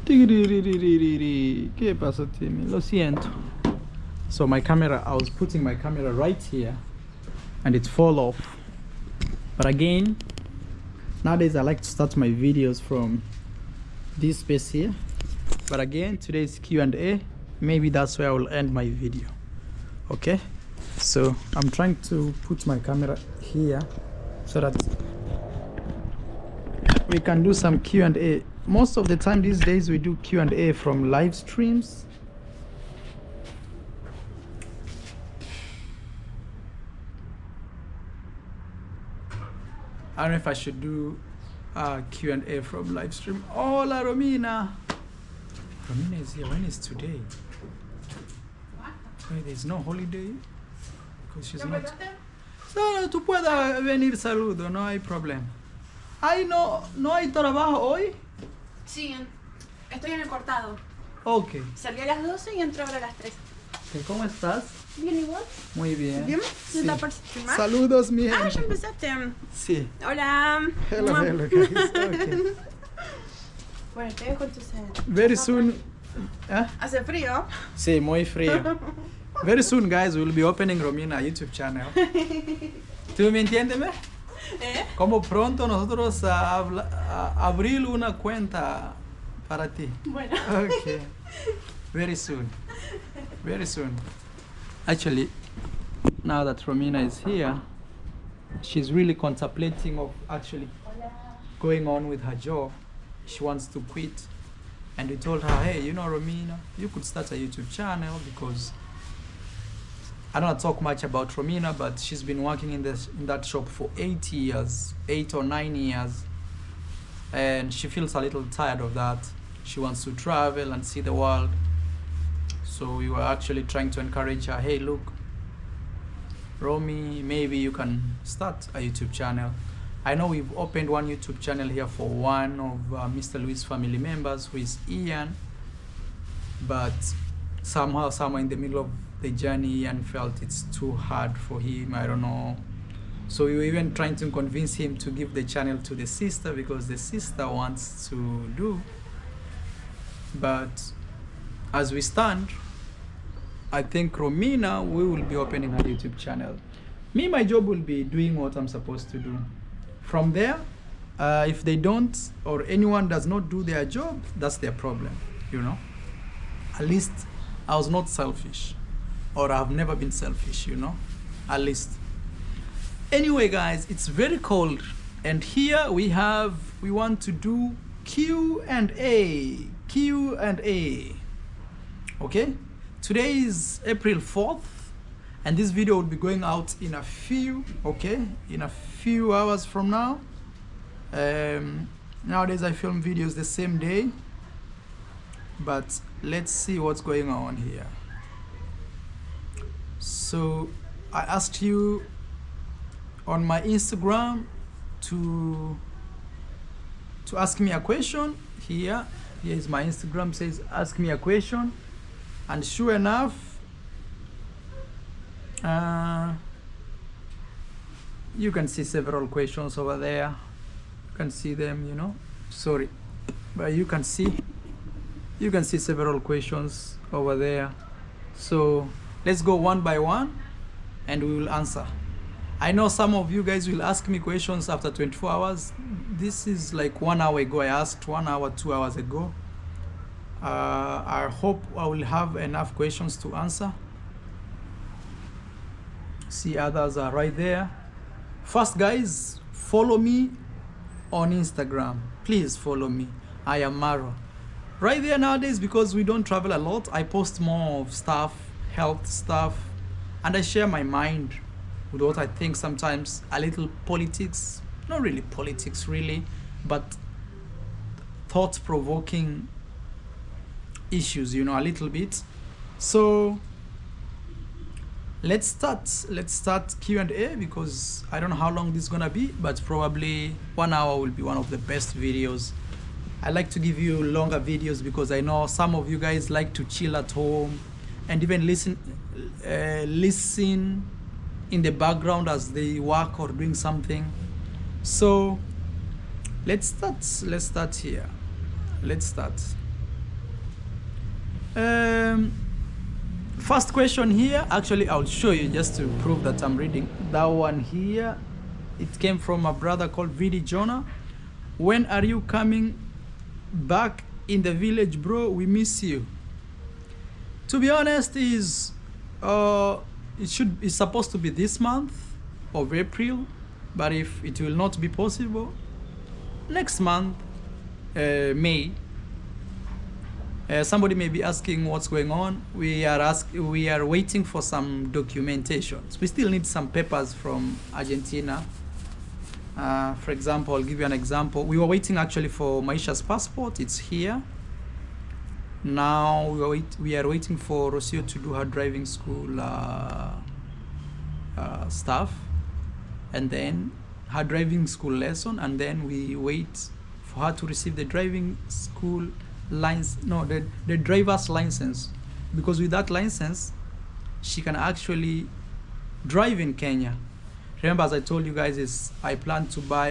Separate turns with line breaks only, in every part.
¿Qué pasa, Timmy? Lo siento. So my camera, I was putting my camera right here and it fall off. But again, nowadays I like to start my videos from this space here. But again, today's Q&A. Maybe that's where I will end my video. Okay? So I'm trying to put my camera here so that we can do some Q&A. Most of the time these days we do Q&A from live streams. I don't know if I should do Q&A from live stream. Hola, Romina. Romina is here. When is today? Wait, there's no holiday because she's not. So, tú puedes venir, saludo, no hay problema. Ay, no hay trabajo hoy.
Sí, estoy en el cortado.
Ok.
Salí a las 12 y entro ahora a las 3.
¿Cómo estás?
Bien, igual.
Muy bien.
¿Bien?
Sí.
¿No te filmar?
Saludos, mi gente.
Ah, ya empezaste.
Sí.
Hola.
Hello, guys. Okay.
Bueno, te dejo entonces.
Very soon.
¿Hace frío?
Sí, muy frío. Very soon, guys, we'll be opening Romina YouTube channel. ¿Tú me entiendes? Como pronto nosotros abrir una cuenta para ti.
Bueno.
Okay. Very soon. Very soon. Actually, now that Romina is here, she's really contemplating of actually going on with her job. She wants to quit. And we told her, hey, you know, Romina, you could start a YouTube channel because I don't talk much about Romina, but she's been working in that shop for 8 years, 8 or 9 years. And she feels a little tired of that. She wants to travel and see the world. So we were actually trying to encourage her, hey, look, Romy, maybe you can start a YouTube channel. I know we've opened one YouTube channel here for one of Mr. Louis' family members, who is Ian. But somehow, somewhere in the middle of the journey, Ian felt it's too hard for him, I don't know. So we were even trying to convince him to give the channel to the sister because the sister wants to do. But as we stand, I think Romina, we will be opening her YouTube channel. Me, my job will be doing what I'm supposed to do. From there, if they don't, or anyone does not do their job, that's their problem, you know. At least I was not selfish, or I've never been selfish, you know, at least. Anyway, guys, it's very cold, and here we want to do Q&A. Okay, today is April 4th, and this video will be going out in a few hours from now. Nowadays I film videos the same day, but let's see what's going on here. So I asked you on my Instagram to ask me a question. Here is my Instagram, says ask me a question, and sure enough, you can see several questions over there. You can see them, you know. Sorry, but you can see several questions over there. So let's go one by one and we will answer. I know some of you guys will ask me questions after 24 hours. This is like 1 hour ago. I asked 1 hour, 2 hours ago. I hope I will have enough questions to answer. See, others are right there. First, guys, follow me on Instagram. Please follow me. I am Maro. Right there nowadays, because we don't travel a lot, I post more of stuff, health stuff, and I share my mind with what I think, sometimes a little politics, not really politics really, but thought-provoking issues, you know, a little bit. So let's start Q&A, because I don't know how long this is gonna be, but probably 1 hour will be one of the best videos. I like to give you longer videos because I know some of you guys like to chill at home and even listen in the background as they work or doing something. So let's start here. Let's start. First question here, actually I'll show you just to prove that I'm reading. That one here, it came from a brother called Vidi Jonah. When are you coming back in the village, bro? We miss you. To be honest, it's supposed to be this month of April, but if it will not be possible, next month, May. Somebody may be asking what's going on. We are waiting for some documentations. We still need some papers from Argentina. For example, I'll give you an example. We were waiting actually for Maisha's passport. It's here. Now we are waiting for Rocio to do her driving school stuff, and then her driving school lesson, and then we wait for her to receive the driving school the driver's license, because with that license she can actually drive in Kenya. Remember, as I told you guys, I plan to buy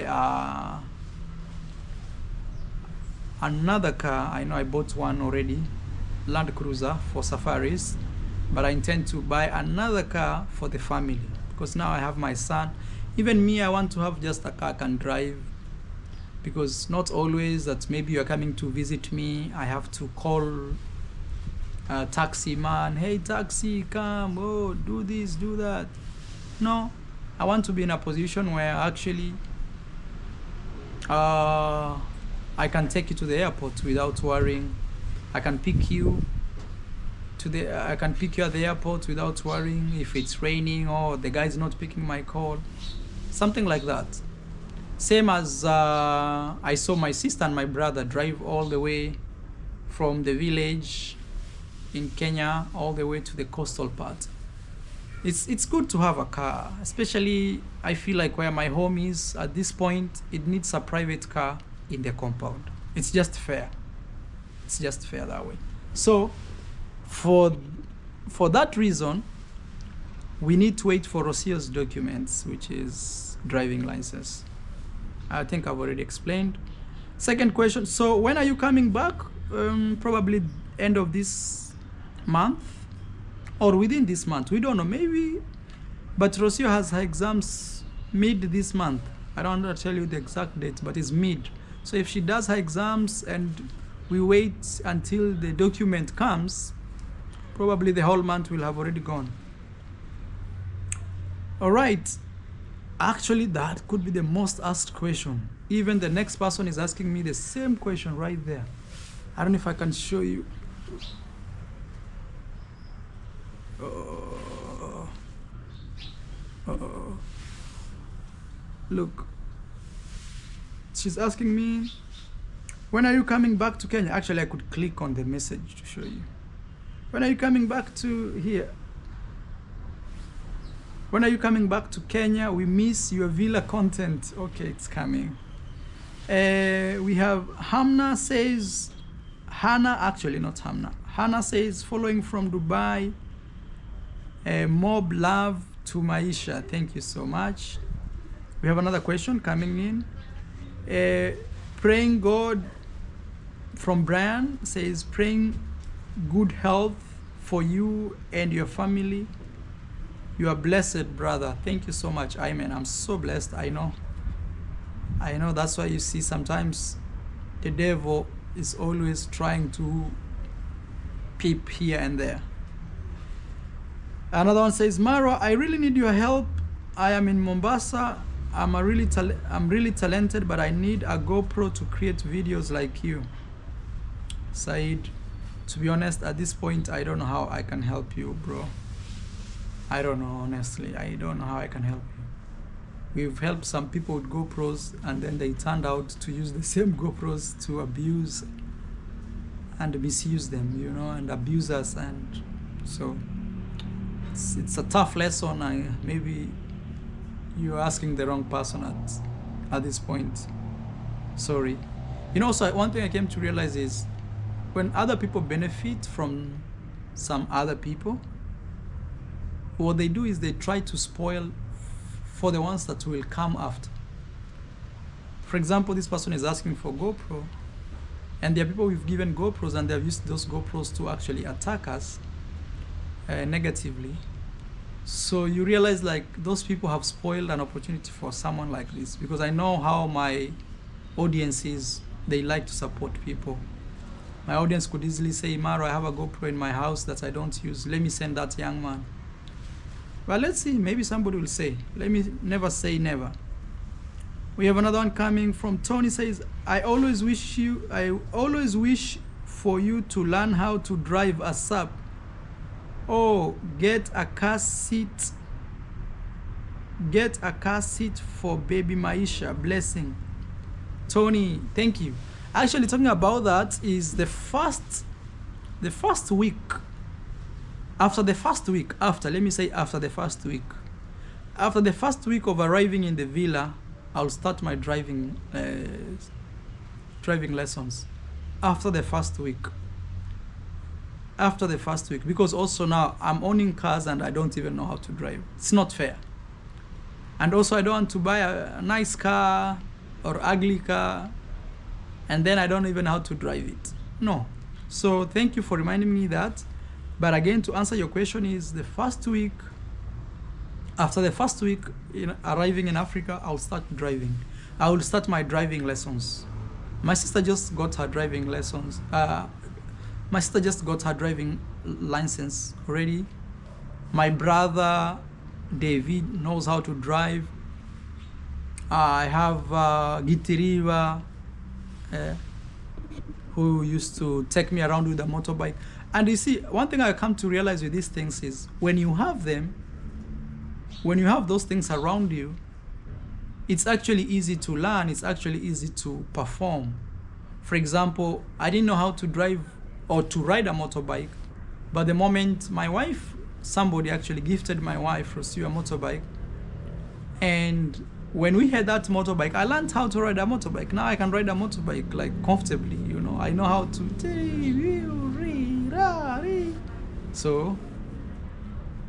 another car. I know I bought one already, Land Cruiser for safaris, but I intend to buy another car for the family, because now I have my son. Even me, I want to have just a car I can drive, because not always that maybe you're coming to visit me, I have to call a taxi man, hey taxi, come, oh, do this, do that. No, I want to be in a position where actually I can take you to the airport without worrying. I can pick you at the airport without worrying if it's raining or the guy's not picking my call, something like that. Same as I saw my sister and my brother drive all the way from the village in Kenya all the way to the coastal part. It's good to have a car, especially I feel like where my home is at this point, it needs a private car in the compound. It's just fair. It's just fair that way. So for that reason, we need to wait for Rocio's documents, which is driving license. I think I've already explained. Second question, so when are you coming back? Probably end of this month or within this month. We don't know, maybe. But Rocio has her exams mid this month. I don't want to tell you the exact date, but it's mid. So if she does her exams and we wait until the document comes, probably the whole month will have already gone. All right. Actually, that could be the most asked question. Even the next person is asking me the same question right there. I don't know if I can show you. Look. She's asking me, when are you coming back to Kenya? Actually, I could click on the message to show you. When are you coming back to here? When are you coming back to Kenya? We miss your villa content. Okay, it's coming. We have Hamna says, Hannah, actually not Hamna. Hannah says, following from Dubai, mob love to Maisha. Thank you so much. We have another question coming in. Praying God from Brian says, praying good health for you and your family. You are blessed, brother. Thank you so much. Amen. I'm so blessed. I know. That's why you see sometimes the devil is always trying to peep here and there. Another one says, Mara, I really need your help. I am in Mombasa. I'm really talented, but I need a GoPro to create videos like you. Said, to be honest, at this point, I don't know how I can help you, bro. I don't know, honestly. I don't know how I can help you. We've helped some people with GoPros, and then they turned out to use the same GoPros to abuse and misuse them, you know, and abuse us. And so it's a tough lesson. Maybe you're asking the wrong person at this point. Sorry. You know, so one thing I came to realize is when other people benefit from some other people, what they do is they try to spoil for the ones that will come after. For example, this person is asking for GoPro, And there are people we've given GoPros and they've used those GoPros to actually attack us negatively. So you realize like those people have spoiled an opportunity for someone like this, because I know how my audience is. They like to support people. My audience could easily say, Maro, I have a GoPro in my house that I don't use. Let me send that young man. But let's see, maybe somebody will say. Let me never say never. We have another one coming from Tony. Says, I always wish for you to learn how to drive a sub. Oh, get a car seat. Get a car seat for baby Maisha. Blessing. Tony, thank you. Actually, talking about that is the first week. After the first week of arriving in the villa, I'll start my driving lessons. After the first week, because also now I'm owning cars and I don't even know how to drive. It's not fair. And also I don't want to buy a nice car or ugly car and then I don't even know how to drive it. No. So thank you for reminding me that. But again, to answer your question, is the first week, after the first week in arriving in Africa, I'll start driving. I will start my driving lessons. My sister just got her driving lessons. My sister just got her driving license already. My brother David knows how to drive. I have Gitiriva, who used to take me around with a motorbike. And you see, one thing I come to realize with these things is when you have them, when you have those things around you, it's actually easy to learn, it's actually easy to perform. For example, I didn't know how to drive or to ride a motorbike, but the moment my wife, somebody actually gifted my wife Rosie a motorbike, and when we had that motorbike, I learned how to ride a motorbike. Now I can ride a motorbike like comfortably, you know. I know how to. So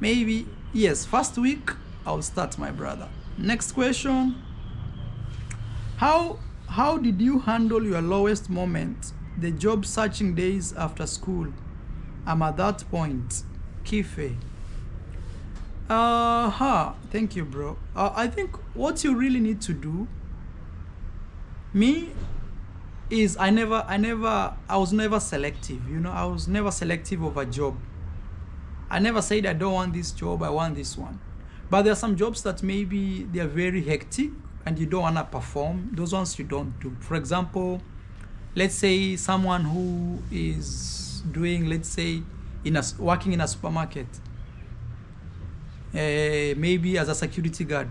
maybe, yes, first week I'll start, my brother. Next question. How did you handle your lowest moment, the job searching days after school? I'm at that point. Kife. Thank you, bro. I think what you really need to do, me, is I was never selective, you know. I was never selective of a job. I never said I don't want this job, I want this one. But there are some jobs that maybe they are very hectic and you don't want to perform. Those ones you don't do. For example, let's say someone who is doing, let's say, working in a supermarket, maybe as a security guard.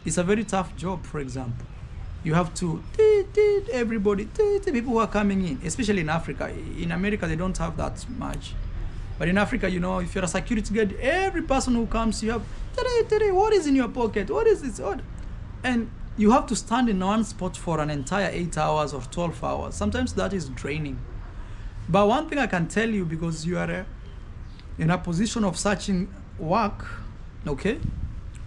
It's a very tough job, for example. You have to everybody, people who are coming in, especially in Africa. In America, they don't have that much. But in Africa, you know, if you're a security guard, every person who comes, you have, what is in your pocket? What is this? What? And you have to stand in one spot for an entire 8 hours or 12 hours. Sometimes that is draining. But one thing I can tell you, because you are in a position of searching work, okay,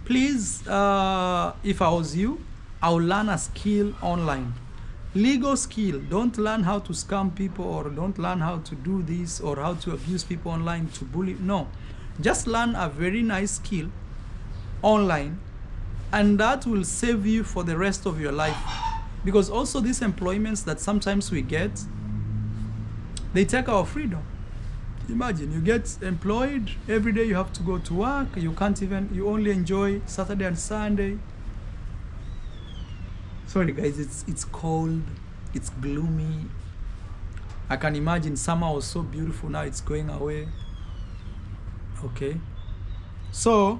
please, if I was you, I would learn a skill online. Legal skill. Don't learn how to scam people, or don't learn how to do this, or how to abuse people online, to bully. No, just learn a very nice skill online, and that will save you for the rest of your life. Because also these employments that sometimes we get, they take our freedom. Imagine you get employed, every day you have to go to work, you only enjoy Saturday and Sunday. Sorry guys, it's cold, it's gloomy. I can imagine summer was so beautiful, now it's going away. Okay. So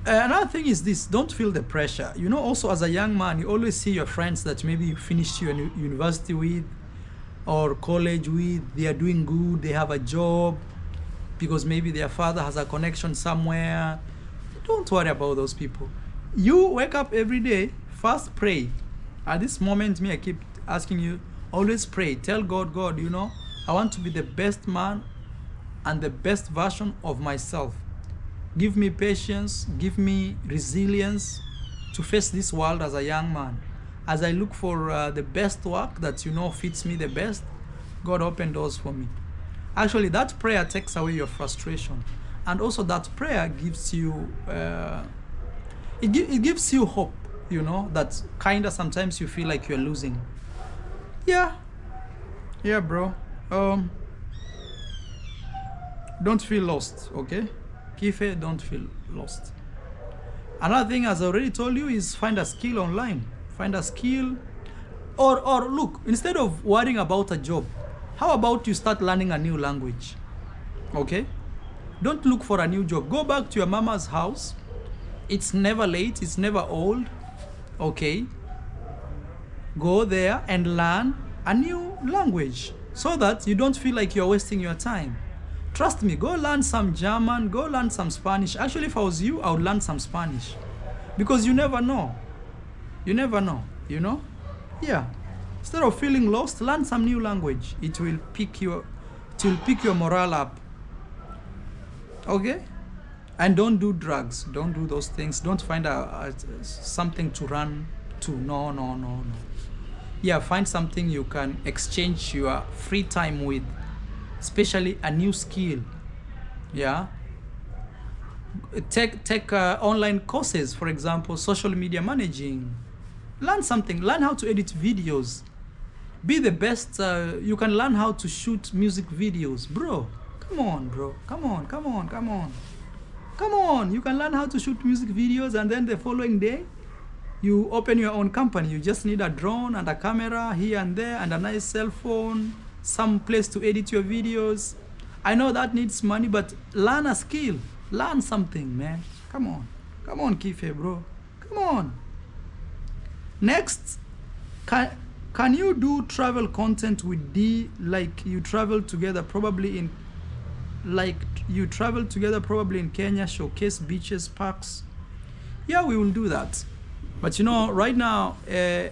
another thing is this: don't feel the pressure. You know, also as a young man, you always see your friends that maybe you finished your university with or college with, they are doing good, they have a job, because maybe their father has a connection somewhere. Don't worry about those people. You wake up every day, first pray. At this moment, I keep asking you, always pray. Tell God, God, you know, I want to be the best man and the best version of myself. Give me patience, give me resilience to face this world as a young man. as I look for the best work that fits me the best, God opened doors for me. Actually, that prayer takes away your frustration, and also that prayer gives you it gives you hope. That kinda sometimes you feel like you're losing. Yeah, bro. Don't feel lost, okay? Kife, don't feel lost. Another thing, as I already told you, is find a skill online. Find a skill, or look, instead of worrying about a job, how about you start learning a new language? Okay? Don't look for a new job. Go back to your mama's house. It's never late, it's never old. Okay? Go there and learn a new language so that you don't feel like you're wasting your time. Trust me, go learn some German, go learn some Spanish. Actually, if I was you, I would learn some Spanish. Because you never know. You never know, Yeah. Instead of feeling lost, learn some new language. It will pick your morale up. Okay? And don't do drugs. Don't do those things. Don't find something to run to. No. Yeah, find something you can exchange your free time with, especially a new skill. Yeah. Take online courses, for example, social media managing. Learn something. Learn how to edit videos. Be the best. You can learn how to shoot music videos, bro. Come on, bro. Come on. You can learn how to shoot music videos, and then the following day, you open your own company. You just need a drone and a camera here and there and a nice cell phone, some place to edit your videos. I know that needs money, but learn a skill. Learn something, man. Come on, Kife, bro. Come on. Next, can you do travel content with D, like you travel together probably in Kenya, showcase beaches, parks? Yeah, we will do that. But right now, a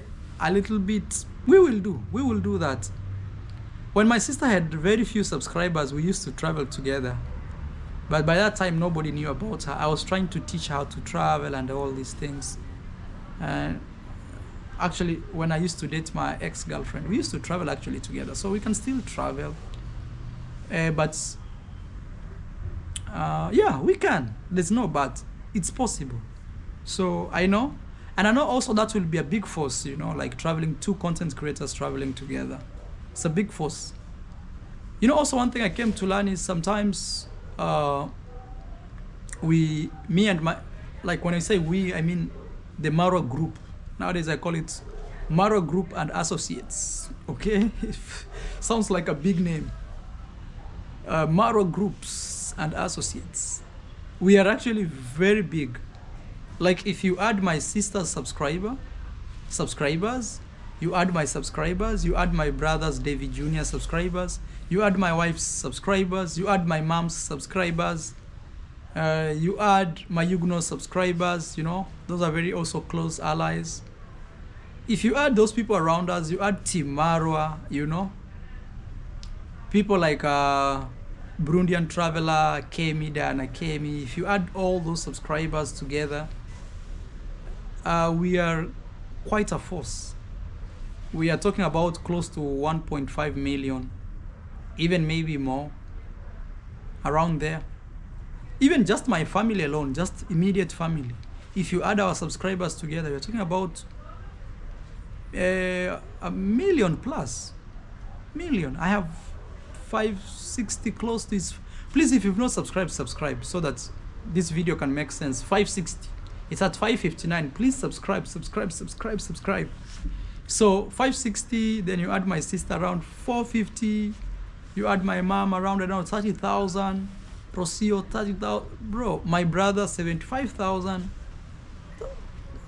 little bit, we will do that. When my sister had very few subscribers, we used to travel together. But by that time, nobody knew about her. I was trying to teach her how to travel and all these things. And actually, when I used to date my ex-girlfriend, we used to travel actually together. So we can still travel. But yeah, we can. There's no but. It's possible. So I know. And I know also that will be a big force, like traveling, two content creators traveling together. It's a big force. Also one thing I came to learn is sometimes me and my, like when I say we, I mean the Maro group. Nowadays I call it Maro Group and Associates. Okay? Sounds like a big name. Maro Groups and Associates. We are actually very big. Like if you add my sister's subscribers, you add my subscribers, you add my brother's David Jr. subscribers, you add my wife's subscribers, you add my mom's subscribers, you add my Yugno subscribers, those are very also close allies. If you add those people around us, you add Team Marwa, people like Burundian Traveler, Kemi, Diana Kemi. If you add all those subscribers together, we are quite a force. We are talking about close to 1.5 million, even maybe more, around there. Even just my family alone, just immediate family. If you add our subscribers together, we're talking about a million plus. Million. I have 560 close to this. Please, if you've not subscribed, subscribe so that this video can make sense. 560. It's at 559. Please subscribe. So 560, then you add my sister around 450. You add my mom around 30,000. Rocio 30,000. Bro, my brother 75,000.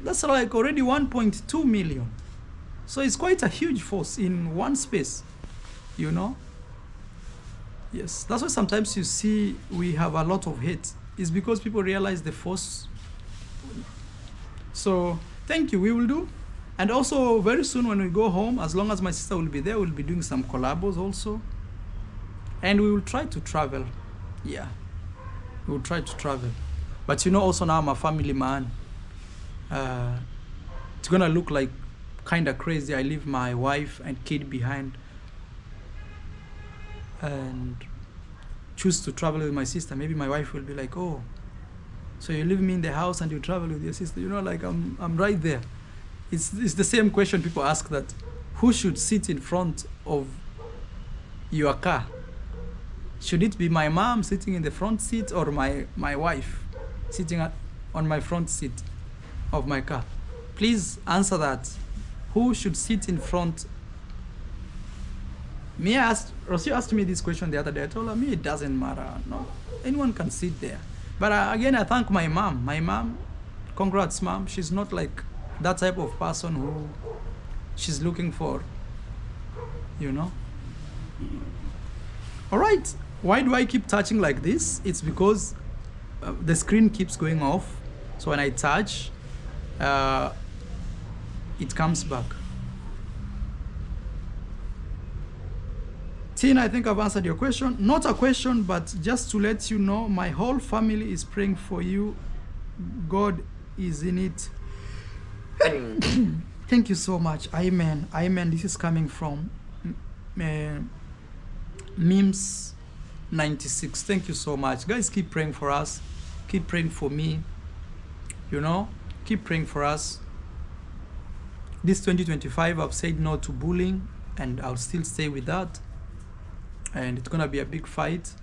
That's like already 1.2 million. So it's quite a huge force in one space, Yes, that's why sometimes you see we have a lot of hate. It's because people realize the force. So thank you, we will do. And also very soon when we go home, as long as my sister will be there, we'll be doing some collabos also. And we will try to travel. Yeah, we will try to travel. But also now I'm a family man. It's gonna look like kind of crazy. I leave my wife and kid behind and choose to travel with my sister. Maybe my wife will be like, oh, so you leave me in the house and you travel with your sister, you know, like I'm right there. It's the same question people ask, that who should sit in front of your car? Should it be my mom sitting in the front seat or my wife sitting on my front seat of my car? Please answer that. Who should sit in front? Rocio asked me this question the other day. I told her, me, it doesn't matter. No, anyone can sit there. But again, I thank my mom. My mom, congrats, mom. She's not like that type of person who she's looking for, you know. All right. Why do I keep touching like this? It's because the screen keeps going off. So when I touch, it comes back. Tina, I think I've answered your question. Not a question, but just to let you know, my whole family is praying for you. God is in it. Thank you so much. Amen. Amen. This is coming from Memes 96. Thank you so much. Guys, keep praying for us. Keep praying for me. You know, keep praying for us. This 2025, I've said no to bullying, and I'll still stay with that. And it's gonna be a big fight,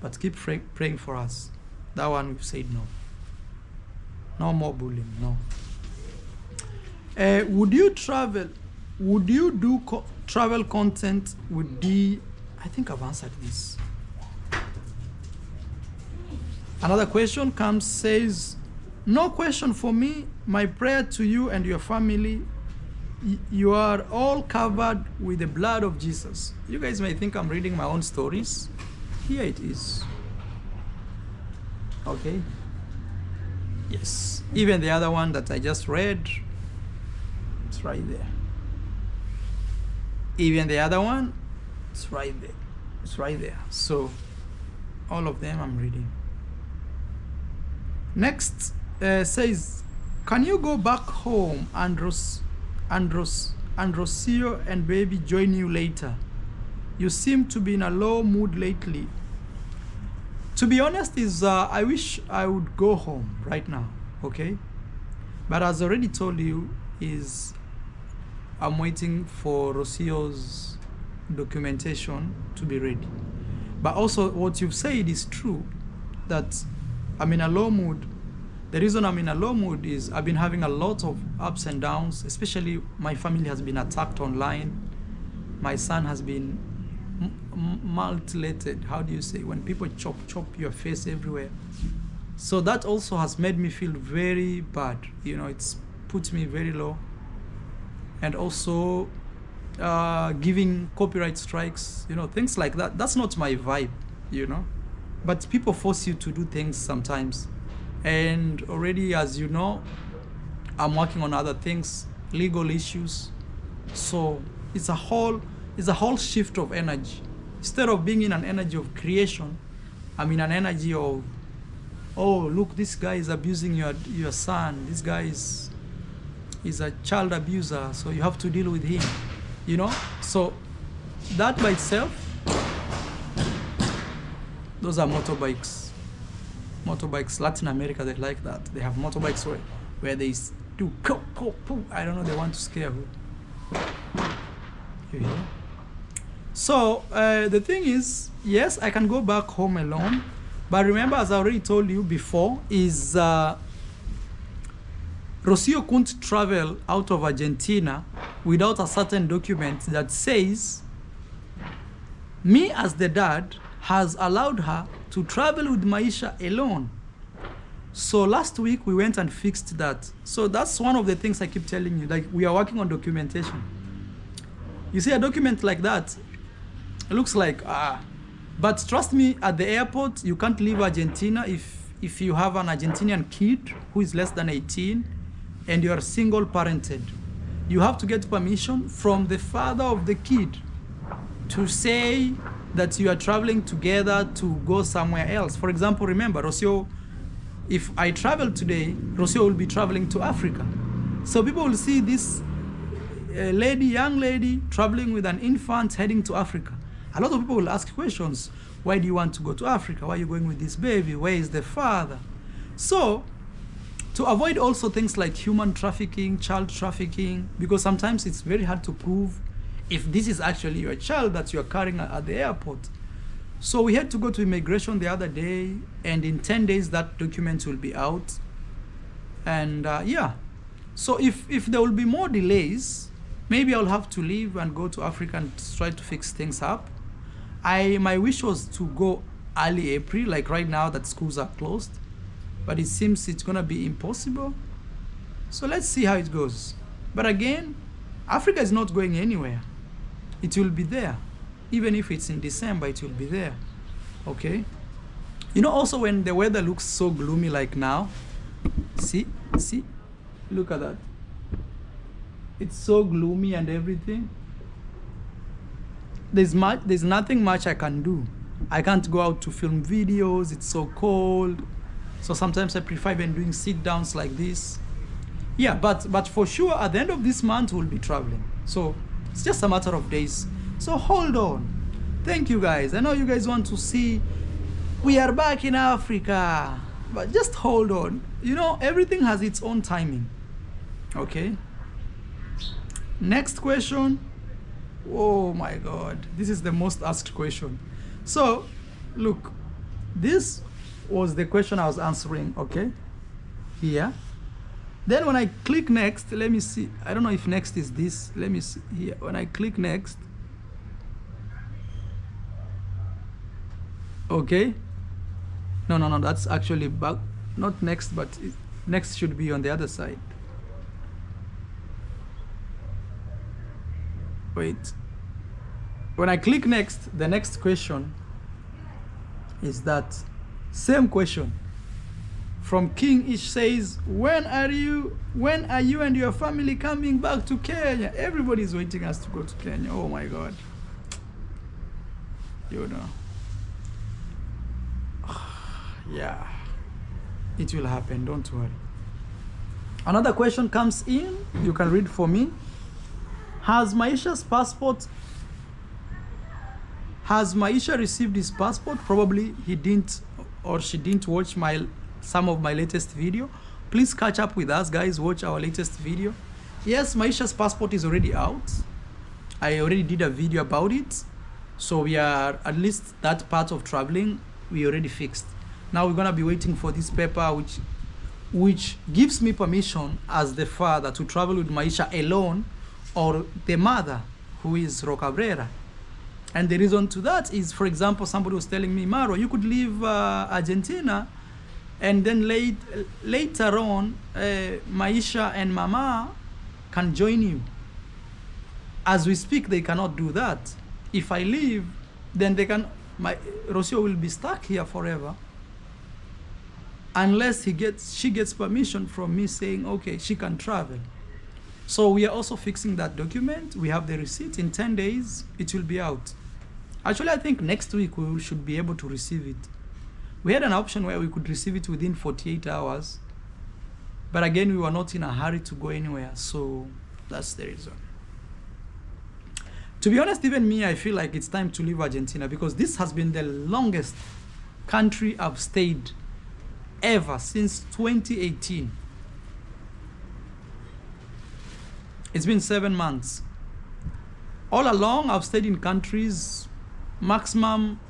but keep praying for us. That one we've said no. No more bullying, no. Would you travel? Would you do travel content with the... I think I've answered this. Another question comes, says, no question for me. My prayer to you and your family. You are all covered with the blood of Jesus. You guys may think I'm reading my own stories. Here it is. Okay. Yes. Even the other one that I just read, it's right there. Even the other one, it's right there. It's right there. So all of them I'm reading. Next says, can you go back home, Andros? Rocio and baby join you later. You seem to be in a low mood lately. To be honest, I wish I would go home right now, okay? But as I already told you, I'm waiting for Rocio's documentation to be ready. But also what you've said is true, that I'm in a low mood. The reason I'm in a low mood is I've been having a lot of ups and downs, especially my family has been attacked online. My son has been mutilated. How do you say? When people chop your face everywhere. So that also has made me feel very bad. You know, it's put me very low. And also giving copyright strikes, you know, things like that. That's not my vibe, you know. But people force you to do things sometimes. And already, as you know, I'm working on other things, legal issues. So it's a whole shift of energy. Instead of being in an energy of creation, I'm in an energy of, oh, look, this guy is abusing your son. This guy is a child abuser, so you have to deal with him, you know? So that by itself, those are motorbikes. Motorbikes, Latin America, they like that. They have motorbikes where they do I don't know, they want to scare you. You hear? So the thing is, yes, I can go back home alone, but remember, as I already told you before, is Rocio couldn't travel out of Argentina without a certain document that says me as the dad has allowed her to travel with Maisha alone. So last week we went and fixed that. So that's one of the things I keep telling you, like we are working on documentation. You see a document like that, it looks like, but trust me, at the airport, you can't leave Argentina if you have an Argentinian kid who is less than 18 and you are single parented. You have to get permission from the father of the kid to say that you are traveling together to go somewhere else. For example, remember, Rocio, if I travel today, Rocio will be traveling to Africa. So people will see this young lady traveling with an infant heading to Africa. A lot of people will ask questions. Why do you want to go to Africa? Why are you going with this baby? Where is the father? So, to avoid also things like human trafficking, child trafficking, because sometimes it's very hard to prove if this is actually your child that you're carrying at the airport. So we had to go to immigration the other day, and in 10 days that document will be out. And yeah, so if there will be more delays, maybe I'll have to leave and go to Africa and try to fix things up. My wish was to go early April, like right now that schools are closed, but it seems it's gonna be impossible. So let's see how it goes. But again, Africa is not going anywhere. It will be there. Even if it's in December, it will be there. Okay? You know, also when the weather looks so gloomy like now, see, look at that. It's so gloomy and everything. There's nothing much I can do. I can't go out to film videos. It's so cold. So sometimes I prefer even doing sit downs like this. Yeah, but for sure at the end of this month we'll be traveling. So it's just a matter of days. So hold on. Thank you guys. I know you guys want to see we are back in Africa, but just hold on. You know, everything has its own timing. Okay? Next question. Oh my God. This is the most asked question. So, look, this was the question I was answering, okay? Here. Then when I click next, let me see. I don't know if next is this. Let me see here. When I click next, okay. No, that's actually back. Not next, but next should be on the other side. Wait. When I click next, the next question is that same question from King Ish says, when are you and your family coming back to Kenya? Everybody's waiting us to go to Kenya. Oh my God. You know. Yeah, it will happen, don't worry. Another question comes in, you can read for me. Has Maisha received his passport? Probably he didn't, or she didn't watch some of my latest video. Please catch up with us, guys. Watch our latest video. Yes, Maisha's passport is already out. I already did a video about it. So we are, at least that part of traveling, we already fixed. Now we're gonna be waiting for this paper which gives me permission as the father to travel with Maisha alone, or the mother, who is Rocabrera. And the reason to that is, for example, somebody was telling me, Maro, you could leave Argentina, and then later on, Maisha and Mama can join you. As we speak, they cannot do that. If I leave, then Rocio will be stuck here forever, unless she gets permission from me saying, okay, she can travel. So we are also fixing that document. We have the receipt. In 10 days, it will be out. Actually, I think next week we should be able to receive it. We had an option where we could receive it within 48 hours. But again, we were not in a hurry to go anywhere. So that's the reason. To be honest, even me, I feel like it's time to leave Argentina, because this has been the longest country I've stayed ever since 2018. It's been 7 months. All along, I've stayed in countries maximum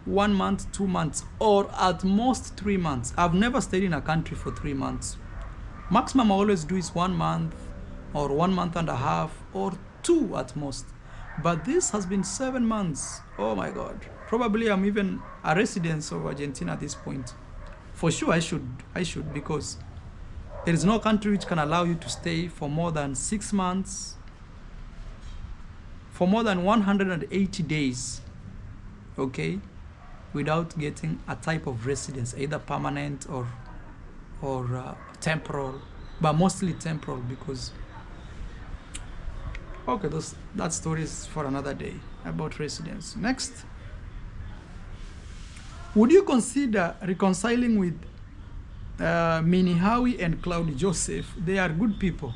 1 month, 2 months, or at most 3 months. I've never stayed in a country for 3 months. Maximum I always do is 1 month, or 1 month and a half, or 2 at most. But this has been 7 months. Oh my God. Probably I'm even a resident of Argentina at this point. For sure I should, because there is no country which can allow you to stay for more than 6 months, for more than 180 days, okay, without getting a type of residence, either permanent or temporal, but mostly temporal, because, okay, that story is for another day about residence. Next, would you consider reconciling with Mini Howie and Cloud Joseph? They are good people.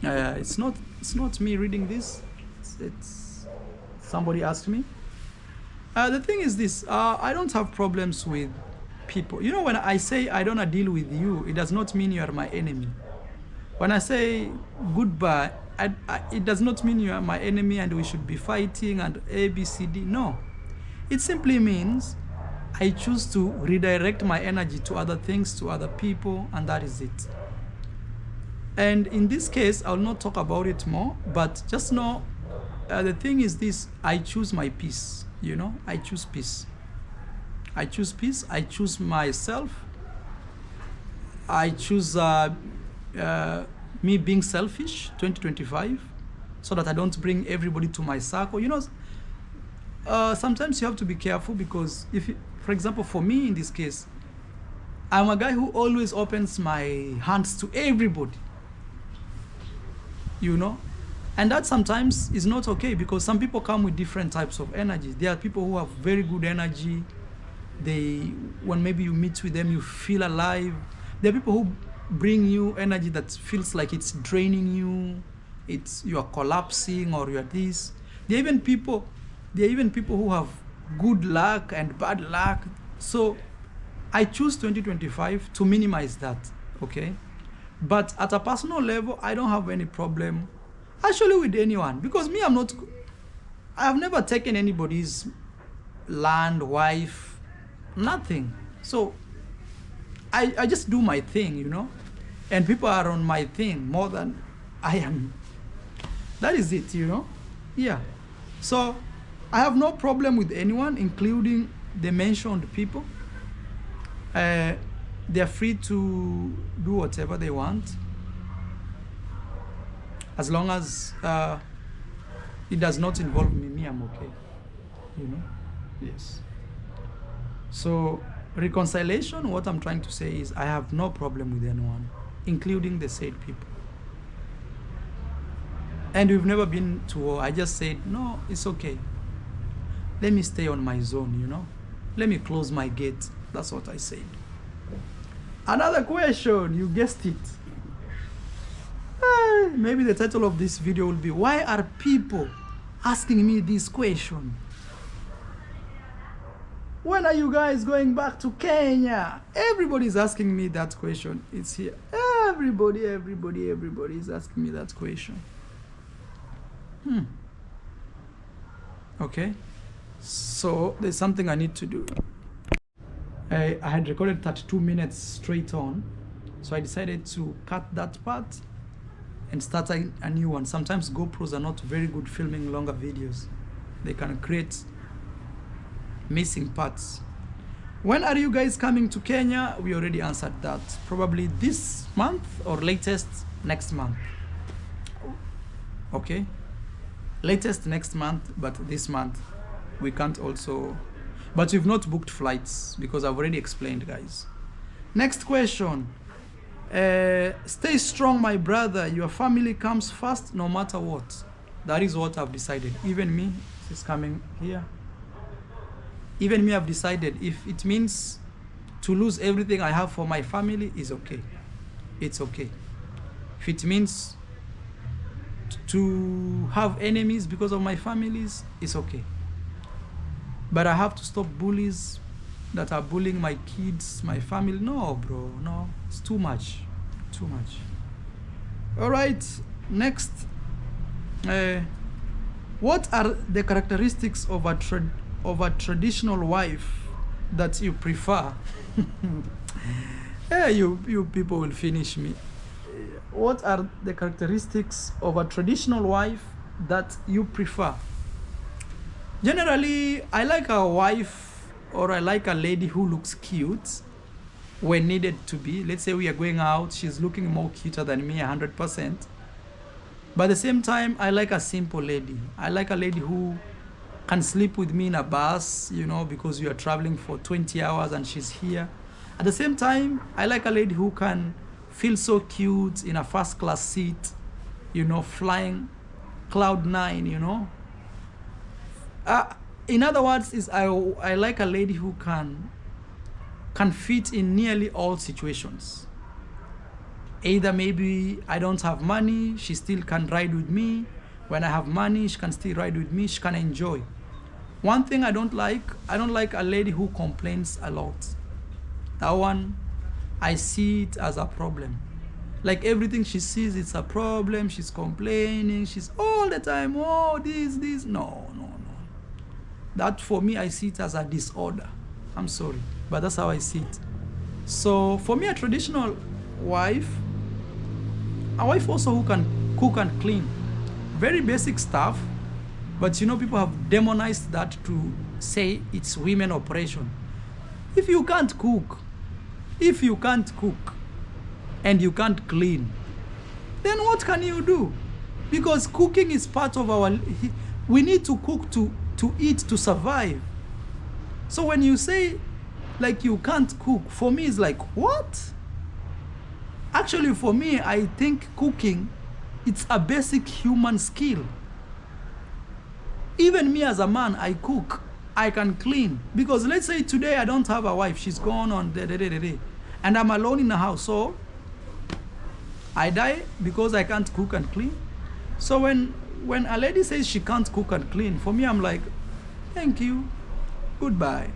It's not It's not me reading this. It's somebody asked me. The thing is this, I don't have problems with people. You know, when I say I don't deal with you, it does not mean you are my enemy. When I say goodbye, it does not mean you are my enemy and we should be fighting and A, B, C, D. No. It simply means I choose to redirect my energy to other things, to other people, and that is it. And in this case, I will not talk about it more, but just know the thing is this, I choose my peace, you know, I choose peace. I choose peace, I choose myself, I choose me being selfish, 2025, so that I don't bring everybody to my circle. You know, sometimes you have to be careful because if you, for example, for me in this case, I'm a guy who always opens my hands to everybody, you know, and that sometimes is not okay because some people come with different types of energy. There are people who have very good energy. When maybe you meet with them, you feel alive. There are people who bring you energy that feels like it's draining you, you are collapsing or you are this. There are even people who have good luck and bad luck. So I choose 2025 to minimize that, okay? But at a personal level, I don't have any problem actually with anyone because me, I've never taken anybody's land, wife, nothing. So I just do my thing, you know, and people are on my thing more than I am. That is it, you know. Yeah. So I have no problem with anyone, including the mentioned people. They're free to do whatever they want, as long as it does not involve me. I'm okay, you know. Yes. So reconciliation, what I'm trying to say is I have no problem with anyone, including the said people. And we've never been to war. I just said, no, it's okay. Let me stay on my zone, you know. Let me close my gate. That's what I said. Another question, you guessed it. Maybe the title of this video will be, why are people asking me this question? When are you guys going back to Kenya? Everybody's asking me that question. It's here. Everybody is asking me that question. Okay. So there's something I need to do. I had recorded 32 minutes straight on. So I decided to cut that part and start a new one. Sometimes GoPros are not very good filming longer videos. They can create missing parts. When are you guys coming to Kenya? We already answered that. Probably this month or latest next month. Okay, latest next month, but this month we can't also, but we've not booked flights because I've already explained, guys. Next question. Stay strong, my brother. Your family comes first no matter what. That is what I've decided. Even me, this is coming here. Even me, I've decided if it means to lose everything I have for my family, is okay. It's okay. If it means to have enemies because of my families, it's okay. But I have to stop bullies that are bullying my kids, my family. No, bro, no. It's too much. Too much. All right, next. What are the characteristics of a traditional wife that you prefer? Hey, you people will finish me. What are the characteristics of a traditional wife that you prefer? Generally, I like a wife or I like a lady who looks cute when needed to be. Let's say we are going out, she's looking more cuter than me 100%. But at the same time, I like a simple lady. I like a lady who can sleep with me in a bus, you know, because we are traveling for 20 hours and she's here. At the same time, I like a lady who can feel so cute in a first class seat, you know, flying cloud 9, you know. In other words, I like a lady who can fit in nearly all situations. Either maybe I don't have money, she still can ride with me. When I have money, she can still ride with me, she can enjoy. One thing I don't like a lady who complains a lot. That one, I see it as a problem. Like everything she sees, it's a problem. She's complaining. She's all the time, oh, this. No. That for me, I see it as a disorder. I'm sorry, but that's how I see it. So for me, a traditional wife, a wife also who can cook and clean. Very basic stuff, but people have demonized that to say it's women operation. If you can't cook, and you can't clean, then what can you do? Because cooking is part of we need to cook to eat, to survive. So when you say like you can't cook, for me it's like, what? Actually, for me, I think cooking, it's a basic human skill. Even me as a man, I cook, I can clean. Because let's say today I don't have a wife, she's gone on and I'm alone in the house, so I die because I can't cook and clean. So when a lady says she can't cook and clean, for me I'm like, thank you, goodbye.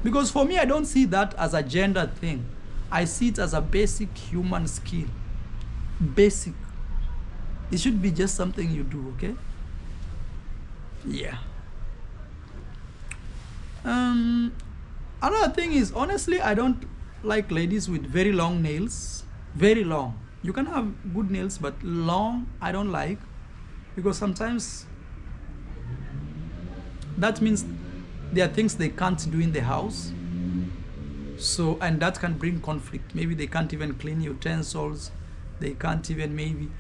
Because for me, I don't see that as a gender thing. I see it as a basic human skill. Basic. It should be just something you do, okay? Yeah. Another thing is, honestly, I don't like ladies with very long nails. Very long. You can have good nails, but long, I don't like. Because sometimes that means there are things they can't do in the house. So, and that can bring conflict. Maybe they can't even clean utensils. They can't even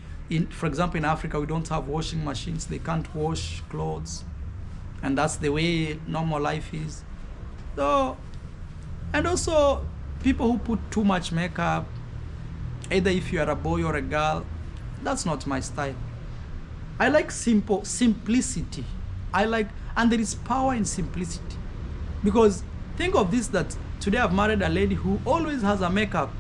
for example, in Africa, we don't have washing machines. They can't wash clothes. And that's the way normal life is. So, and also people who put too much makeup, either if you are a boy or a girl, that's not my style. I like simplicity. And there is power in simplicity. Because think of this, that today I've married a lady who always has a makeup.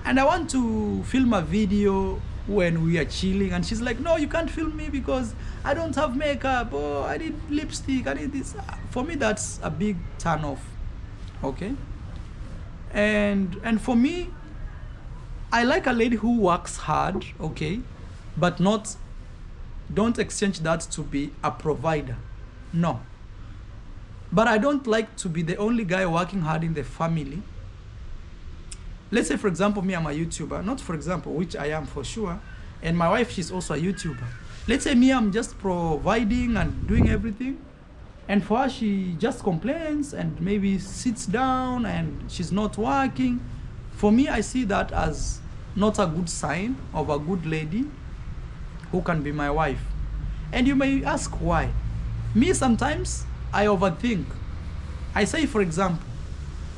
And I want to film a video when we are chilling. And she's like, no, you can't film me because I don't have makeup. Oh, I need lipstick. I need this. For me, that's a big turn off. Okay? And for me, I like a lady who works hard, okay? But don't exchange that to be a provider. No. But I don't like to be the only guy working hard in the family. Let's say, for example, me, I'm a YouTuber. Not for example, which I am for sure. And my wife, she's also a YouTuber. Let's say me, I'm just providing and doing everything. And for her, she just complains and maybe sits down and she's not working. For me, I see that as not a good sign of a good lady who can be my wife. And you may ask why. Me, sometimes I overthink. I say, for example,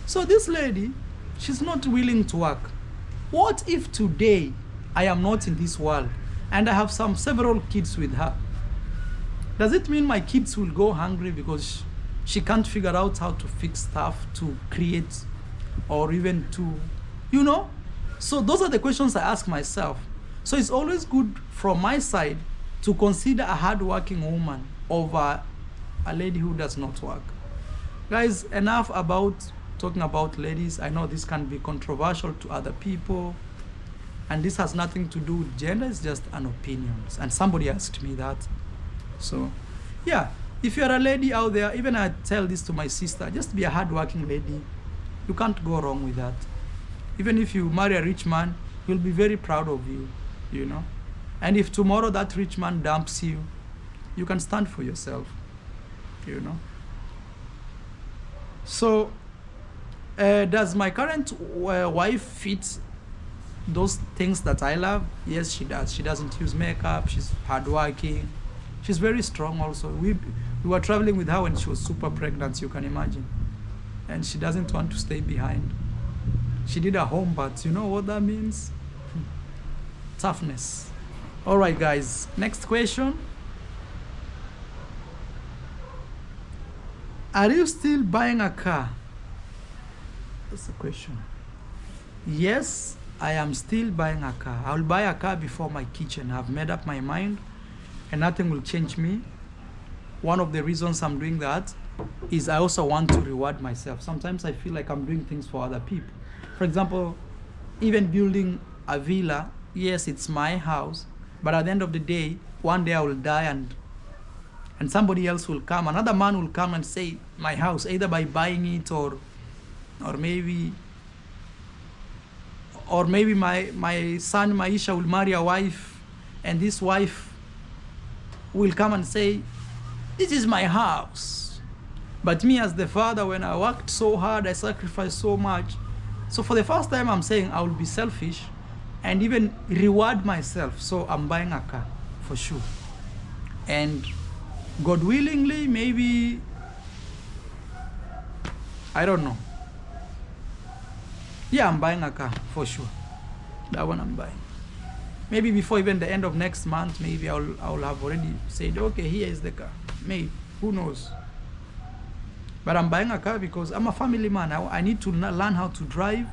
so this lady, she's not willing to work. What if today I am not in this world and I have several kids with her? Does it mean my kids will go hungry because she can't figure out how to fix stuff, to create, or even to, So those are the questions I ask myself. So it's always good from my side to consider a hardworking woman over a lady who does not work. Guys, enough about talking about ladies. I know this can be controversial to other people, and this has nothing to do with gender. It's just an opinion, and somebody asked me that. So yeah, if you're a lady out there, even I tell this to my sister, just be a hardworking lady. You can't go wrong with that. Even if you marry a rich man, he'll be very proud of you, and if tomorrow that rich man dumps you, you can stand for yourself, So does my current wife fit those things that I love? Yes, she does. She doesn't use makeup. She's hardworking. She's very strong also. We were traveling with her when she was super pregnant, you can imagine. And she doesn't want to stay behind. She did a home birth. You know what that means? Toughness. All right, guys. Next question. Are you still buying a car? That's the question. Yes, I am still buying a car. I'll buy a car before my kitchen. I've made up my mind and nothing will change me. One of the reasons I'm doing that is I also want to reward myself. Sometimes I feel like I'm doing things for other people. For example, even building a villa, yes, it's my house, but at the end of the day, one day I will die and somebody else will come, another man will come and say my house, either by buying it or maybe my son Maisha will marry a wife, and this wife will come and say, this is my house. But me as the father, when I worked so hard, I sacrificed so much. So for the first time, I'm saying I will be selfish and even reward myself. So I'm buying a car for sure. And God willingly, maybe, I don't know. Yeah, I'm buying a car for sure. That one I'm buying. Maybe before even the end of next month, maybe I'll have already said, okay, here is the car. Maybe, who knows? But I'm buying a car because I'm a family man. I need to learn how to drive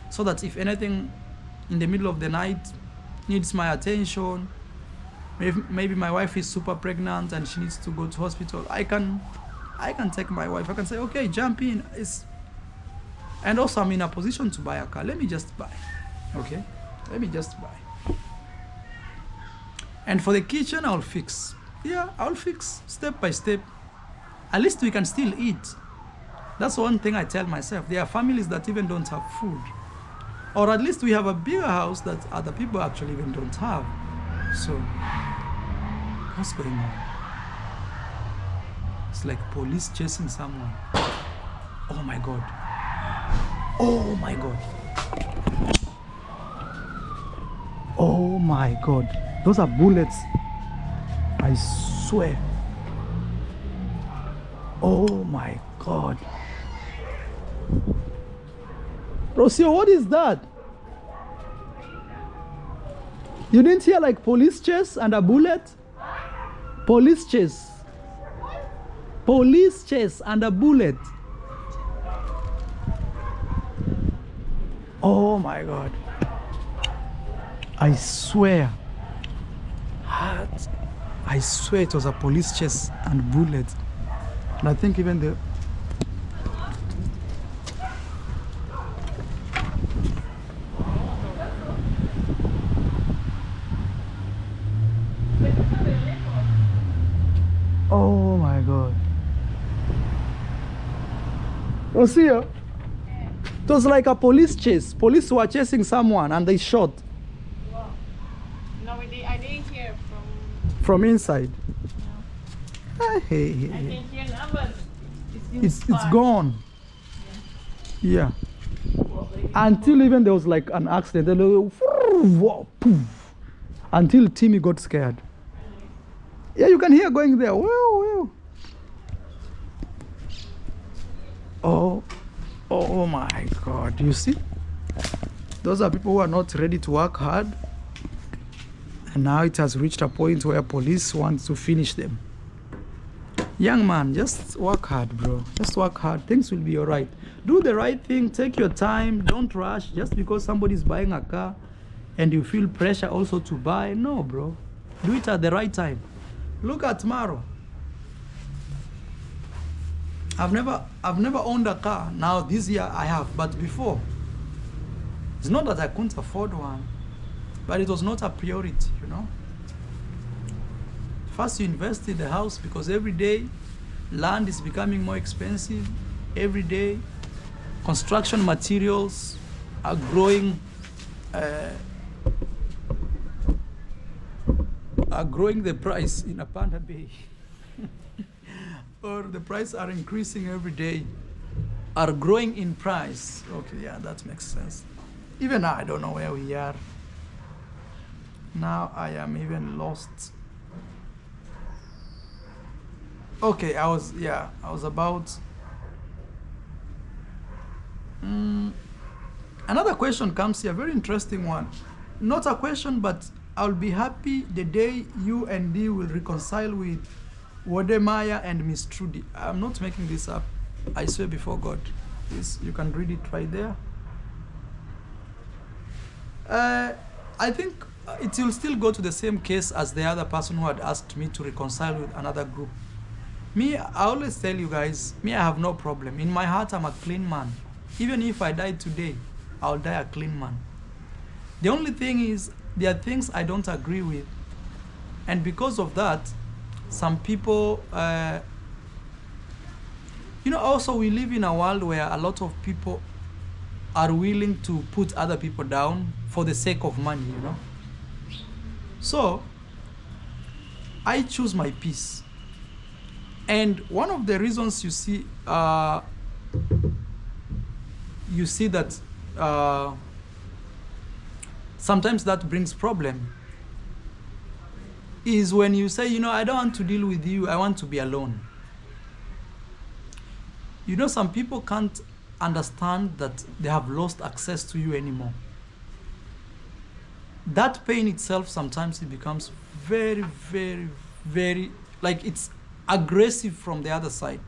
so that if anything in the middle of the night needs my attention, maybe my wife is super pregnant and she needs to go to hospital, I can take my wife. I can say, okay, jump in. And also I'm in a position to buy a car. Let me just buy. Okay? Let me just buy. And for the kitchen, I'll fix. Yeah, I'll fix step by step. At least we can still eat. That's one thing I tell myself. There are families that even don't have food. Or at least we have a bigger house that other people actually even don't have. So, what's going on? It's like police chasing someone. Oh my God. Oh my God. Oh my God. Those are bullets. I swear. Oh my God. Rocio, what is that? You didn't hear like police chase and a bullet? Police chase. Police chase and a bullet. Oh my God. I swear. I swear it was a police chase and bullet. And I think even the... Oh my God. Rocio, it was like a police chase. Police were chasing someone and they shot.
Wow. No, I didn't hear
from inside.
No.
I
didn't hear now, but
it's gone. Yeah. Until even there was like an accident. Until Timmy got scared. Yeah, you can hear going there. Whoa. Oh my God. You see? Those are people who are not ready to work hard. And now it has reached a point where police want to finish them. Young man, just work hard, bro. Just work hard. Things will be all right. Do the right thing. Take your time. Don't rush. Just because somebody's buying a car and you feel pressure also to buy. No, bro. Do it at the right time. Look at Maro. I've never owned a car. Now this year I have, but before, it's not that I couldn't afford one, but it was not a priority, you know. First you invest in the house because every day land is becoming more expensive. Every day construction materials are growing the price in a Panda Bay. Or the price are increasing every day, are growing in price. Okay, yeah, that makes sense. Even now, I don't know where we are. Now I am even lost. Okay, I was about... Another question comes here, very interesting one. Not a question, but I'll be happy the day you and Dee will reconcile with Wodemaya and Miss Trudy. I'm not making this up. I swear before God. This, you can read it right there. I think it will still go to the same case as the other person who had asked me to reconcile with another group. Me, I always tell you guys, me, I have no problem. In my heart, I'm a clean man. Even if I die today, I'll die a clean man. The only thing is, there are things I don't agree with. And because of that, some people, also we live in a world where a lot of people are willing to put other people down for the sake of money, So, I choose my peace. And one of the reasons you see that sometimes that brings problem is when you say, I don't want to deal with you, I want to be alone. Some people can't understand that they have lost access to you anymore. That pain itself, sometimes it becomes very, very, very, like it's aggressive from the other side.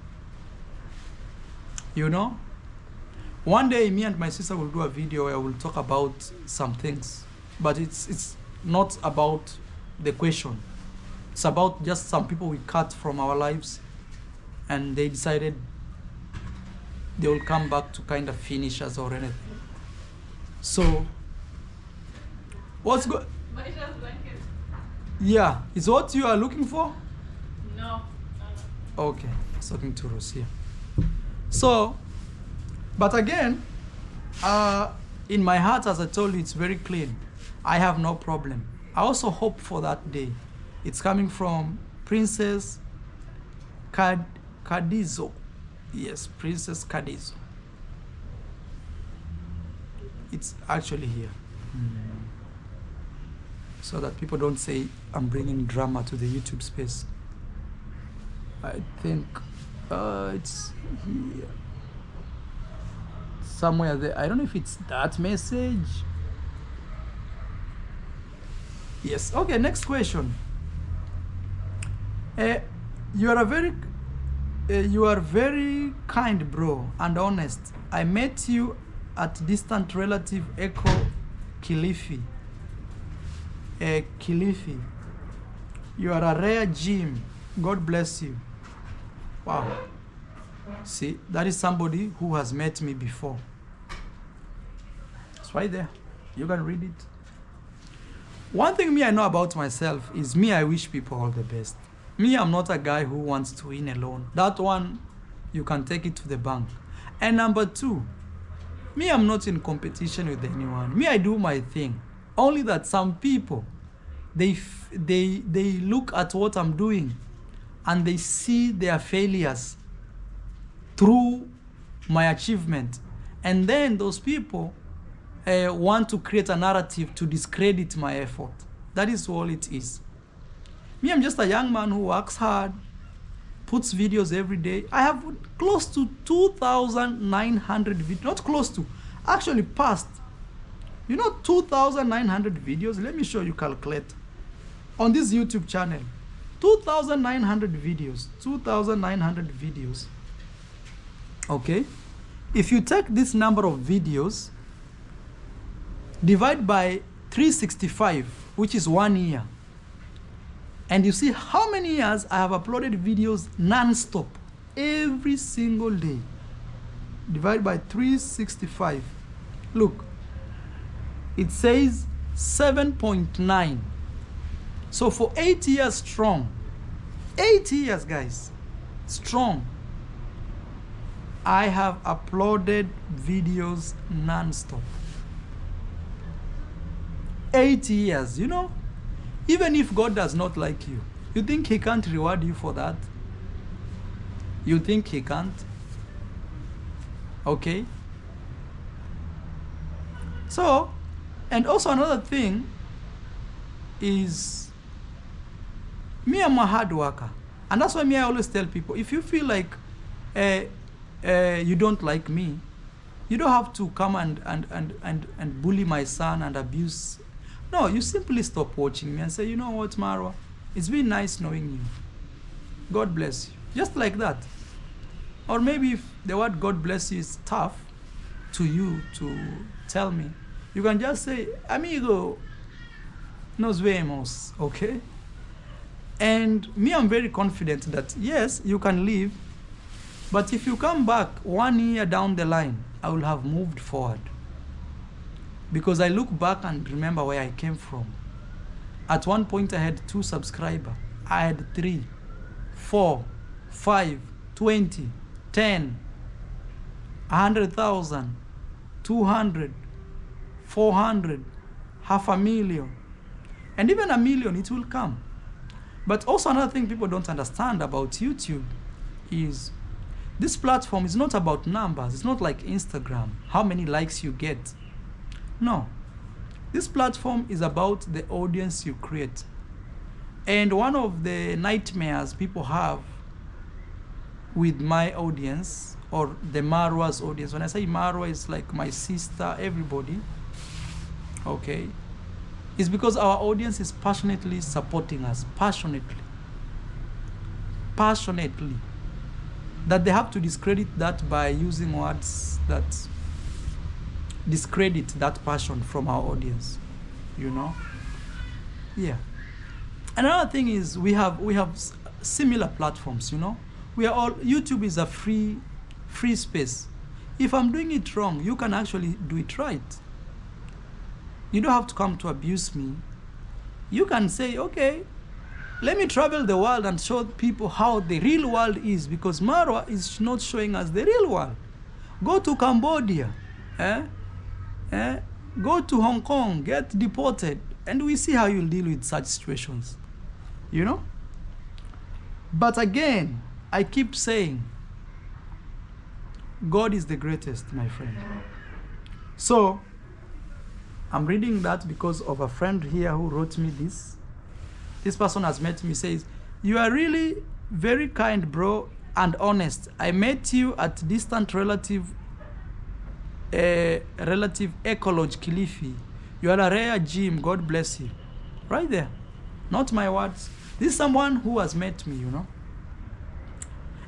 One day, me and my sister will do a video where we'll talk about some things, but it's not about the question. It's about just some people we cut from our lives, and they decided they will come back to kind of finish us or anything. So, what's good? Yeah, is what you are looking for?
No.
Okay, I was talking to Rosia. So, but again, in my heart, as I told you, it's very clean. I have no problem. I also hope for that day. It's coming from Princess Cadizo. Yes, Princess Cadizo. It's actually here. So that people don't say I'm bringing drama to the YouTube space. I think it's here. Somewhere there. I don't know if it's that message. Yes. Okay, next question. You are very kind, bro, and honest. I met you at distant relative Echo Kilifi. Kilifi. You are a rare gem. God bless you. Wow. See, that is somebody who has met me before. It's right there. You can read it. One thing I know about myself is I wish people all the best. I'm not a guy who wants to win alone. That one, you can take it to the bank. And number two, I'm not in competition with anyone. I do my thing. Only that some people, they look at what I'm doing and they see their failures through my achievement. And then those people want to create a narrative to discredit my effort. That is all it is. I'm just a young man who works hard, puts videos every day. I have close to 2,900 videos, not close to, actually past. 2,900 videos. Let me show you, calculate. On this YouTube channel, 2,900 videos, 2,900 videos. Okay? If you take this number of videos, divide by 365, which is 1 year, and you see how many years I have uploaded videos non-stop, every single day. Divide by 365. Look, it says 7.9. So for 8 years strong, 8 years, guys, strong, I have uploaded videos non-stop. 8 years, Even if God does not like you, you think he can't reward you for that? You think he can't? Okay? So, and also another thing is, I'm a hard worker. And that's why I always tell people, if you feel like you don't like me, you don't have to come and bully my son and abuse. No, you simply stop watching me and say, you know what, Marwa, it's been nice knowing you. God bless you. Just like that. Or maybe if the word God bless you is tough to you to tell me, You can just say, amigo, nos vemos, okay? And me, I'm very confident that yes, you can leave, but if you come back 1 year down the line, I will have moved forward. Because I look back and remember where I came from. At one point, I had 2 subscribers. I had 3, 4, 5, 20, 10, 100,000, 200, 400, 500,000. And even 1 million, it will come. But also another thing people don't understand about YouTube is this platform is not about numbers. It's not like Instagram, how many likes you get. No. This platform is about the audience you create. And one of the nightmares people have with my audience, or the Marwa's audience, when I say Marwa, it's like my sister, everybody, okay, is because our audience is passionately supporting us, passionately, that they have to discredit that by using words that discredit that passion from our audience, you know. Yeah. Another thing is we have similar platforms, you know. We are all, YouTube is a free space. If I'm doing it wrong, you can actually do it right. You don't have to come to abuse me. You can say, okay, let me travel the world and show people how the real world is, because Marwa is not showing us the real world. Go to Cambodia, go to Hong Kong, get deported, and we see how you'll deal with such situations, you know. But again, I keep saying, God is the greatest, my friend. So I'm reading that because of a friend here who wrote me this. This person has met me, says, you are really very kind, bro, and honest. I met you at distant relative Ecology Kilifi. You are a rare gem. God bless you. Right there. Not my words. This is someone who has met me, you know.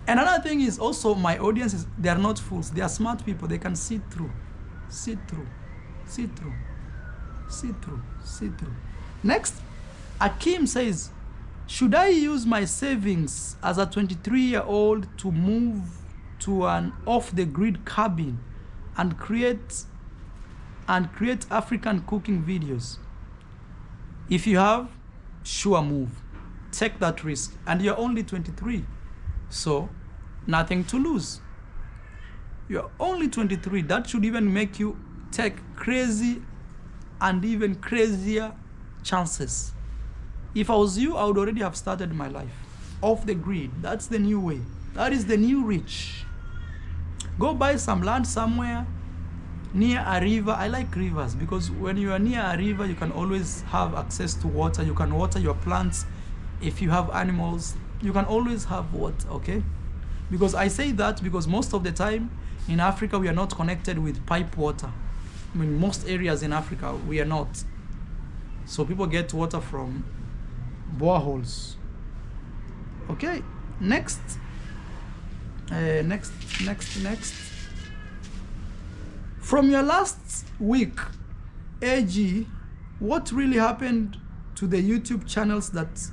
And another thing is also my audience is, they are not fools. They are smart people. They can see through. See through. See through. See through. See through. Next, Akim says, should I use my savings as a 23-year-old to move to an off-the-grid cabin and create African cooking videos? If you have, sure, move. Take that risk. And you're only 23. So, nothing to lose. You're only 23. That should even make you take crazy and even crazier chances. If I was you, I would already have started my life off the grid. That's the new way. That is the new rich. Go buy some land somewhere near a river. I like rivers because when you are near a river, you can always have access to water. You can water your plants. If you have animals, you can always have water, okay? Because I say that because most of the time in Africa, we are not connected with pipe water. I mean, most areas in Africa, we are not. So people get water from boreholes. Okay, next. Next. From your last week, AG, what really happened to the YouTube channels that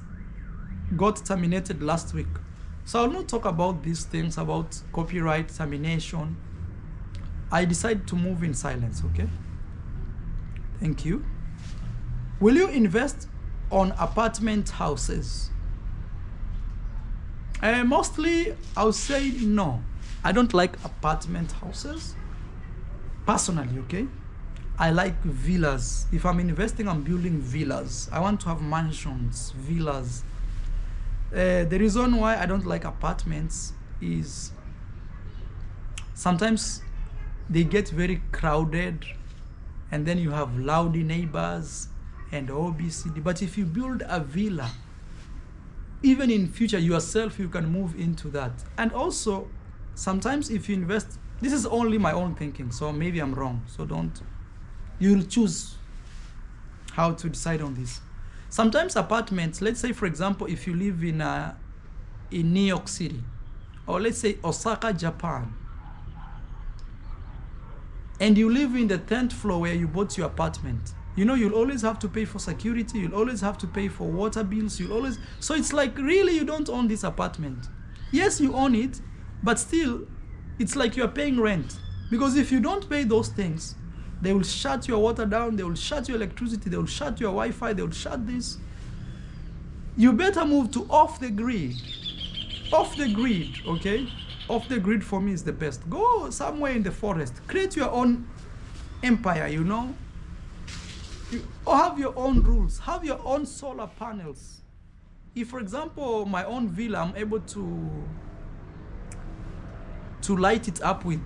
got terminated last week? So I'll not talk about these things, about copyright termination. I decided to move in silence, okay? Thank you. Will you invest on apartment houses? Mostly, I would say no. I don't like apartment houses, personally, okay? I like villas. If I'm investing, I'm building villas. I want to have mansions, villas. The reason why I don't like apartments is sometimes they get very crowded and then you have loud neighbors and OBCD. But if you build a villa, even in future yourself, you can move into that. And also, sometimes if you invest, this is only my own thinking, so maybe I'm wrong. So you'll choose how to decide on this. Sometimes apartments, let's say for example, if you live in New York City, or let's say Osaka, Japan, and you live in the 10th floor where you bought your apartment, you know, you'll always have to pay for security, you'll always have to pay for water bills, so it's like really you don't own this apartment. Yes, you own it, but still it's like you're paying rent, because if you don't pay those things, they will shut your water down, they will shut your electricity, they will shut your Wi-Fi, they will shut this. You better move to off the grid, okay? Off the grid for me is the best. Go somewhere in the forest, create your own empire, you know? Or have your own rules, have your own solar panels. If, for example, my own villa, I'm able to light it up with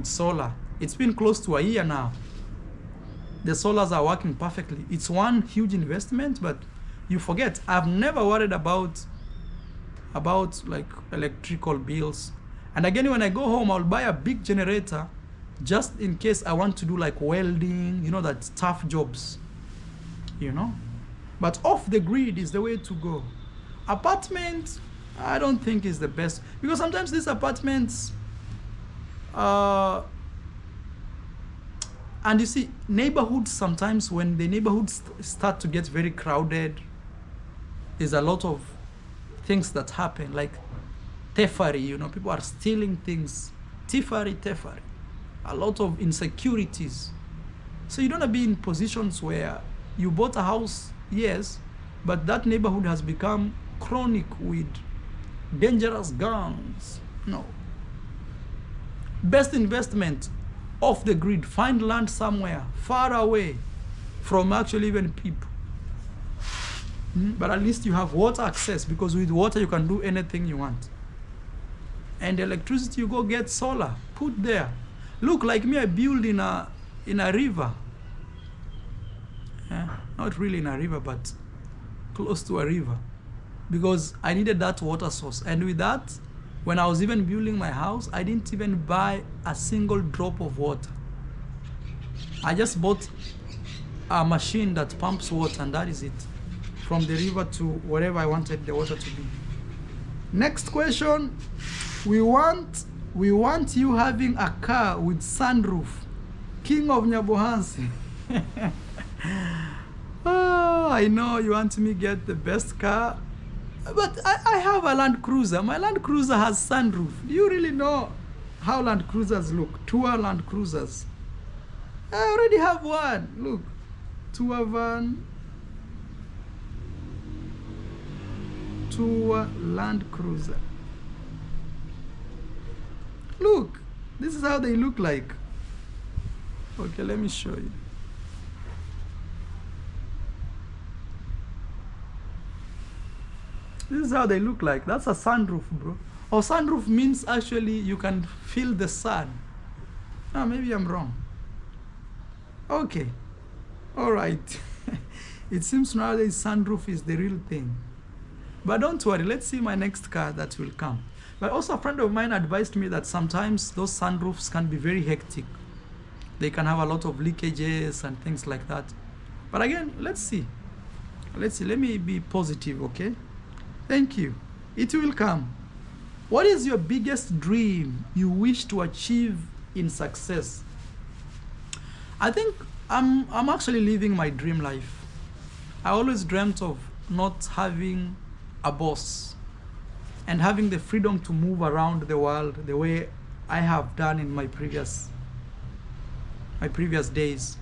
solar. It's been close to a year now. The solars are working perfectly. It's one huge investment, but you forget, I've never worried about like electrical bills. And again, when I go home, I'll buy a big generator just in case I want to do like welding, you know, that tough jobs, you know. But off the grid is the way to go. Apartment, I don't think is the best, because sometimes these apartments, and you see, neighborhoods, sometimes when the neighborhoods start to get very crowded, there's a lot of things that happen, like thievery, you know, people are stealing things, thievery, a lot of insecurities. So you don't want to be in positions where you bought a house, yes, but that neighborhood has become chronic with dangerous guns. No. Best investment, off the grid. Find land somewhere far away from actually even people. But at least you have water access, because with water you can do anything you want. And electricity, you go get solar, put there. Look, like me, I build in a river. Not really in a river, but close to a river, because I needed that water source. And with that, when I was even building my house, I didn't even buy a single drop of water. I just bought a machine that pumps water, and that is it, from the river to wherever I wanted the water to be. Next question. We want you having a car with sunroof. King of Nyabohansi. Oh, I know you want me get the best car, but I have a Land Cruiser. My Land Cruiser has sunroof. Do you really know how Land Cruisers look? Tour Land Cruisers. I already have one. Look, tour van, tour Land Cruiser. Look, this is how they look like. Okay, let me show you. This is how they look like. That's a sunroof, bro. Or sunroof means actually you can feel the sun. Maybe I'm wrong. Okay. All right. It seems nowadays sunroof is the real thing. But don't worry. Let's see my next car that will come. But also a friend of mine advised me that sometimes those sunroofs can be very hectic. They can have a lot of leakages and things like that. But again, let's see. Let's see. Let me be positive, okay? Thank you. It will come. What is your biggest dream you wish to achieve in success? I think I'm actually living my dream life. I always dreamt of not having a boss and having the freedom to move around the world the way I have done in my previous days.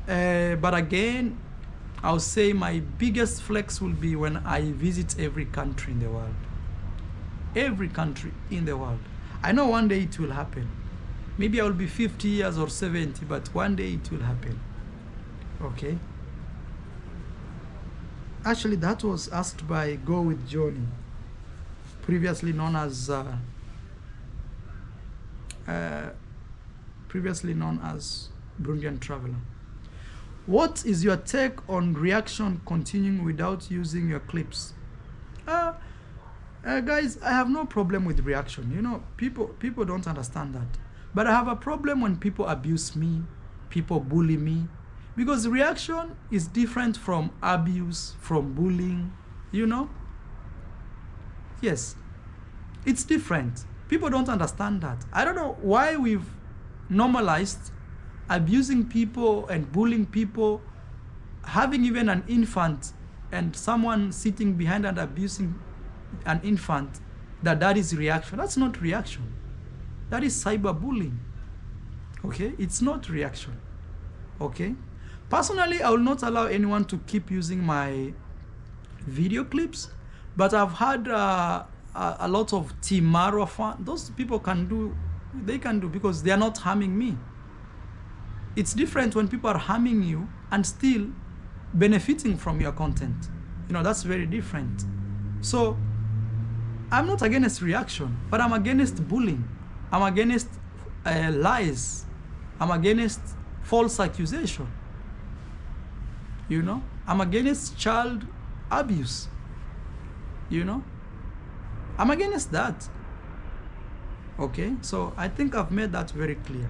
But again, I'll say my biggest flex will be when I visit every country in the world. Every country in the world. I know one day it will happen. Maybe I will be 50 years or 70, but one day it will happen. Okay? Actually, that was asked by Go With Johnny, previously known as Burundian Traveler. What is your take on reaction continuing without using your clips? Guys, I have no problem with reaction. You know, people don't understand that. But I have a problem when people abuse me, people bully me, because reaction is different from abuse, from bullying, you know? Yes, it's different. People don't understand that. I don't know why we've normalized abusing people and bullying people, having even an infant and someone sitting behind and abusing an infant, that is reaction. That's not reaction. That is cyberbullying. Okay? It's not reaction. Okay? Personally, I will not allow anyone to keep using my video clips, but I've had a lot of Team Marwa fans. Those people can do, they can do, because they are not harming me. It's different when people are harming you and still benefiting from your content. You know, that's very different. So I'm not against reaction, but I'm against bullying. I'm against lies. I'm against false accusation. You know, I'm against child abuse. You know, I'm against that. Okay, so I think I've made that very clear.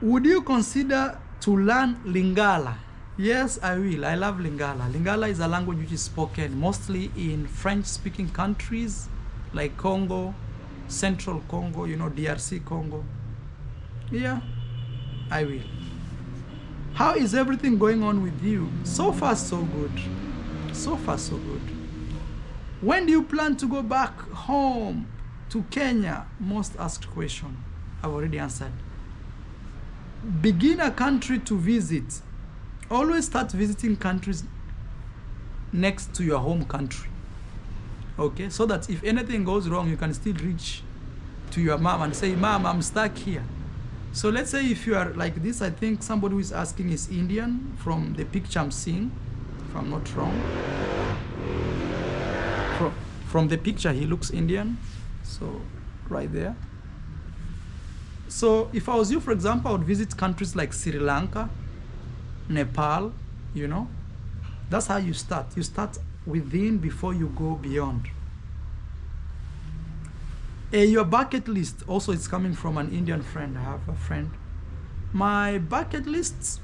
Would you consider to learn Lingala? Yes, I will. I love Lingala. Lingala is a language which is spoken mostly in French-speaking countries like Congo, Central Congo, you know, DRC Congo. Yeah, I will. How is everything going on with you? So far, so good. So far, so good. When do you plan to go back home to Kenya? Most asked question. I've already answered. Begin a country to visit. Always start visiting countries next to your home country. Okay, so that if anything goes wrong, you can still reach to your mom and say, Mom, I'm stuck here. So let's say if you are like this, I think somebody who is asking is Indian from the picture I'm seeing, if I'm not wrong. From the picture, he looks Indian. So right there. So if I was you, for example, I would visit countries like Sri Lanka, Nepal, you know. That's how you start. You start within before you go beyond. Your bucket list also is coming from an Indian friend. I have a friend. My bucket list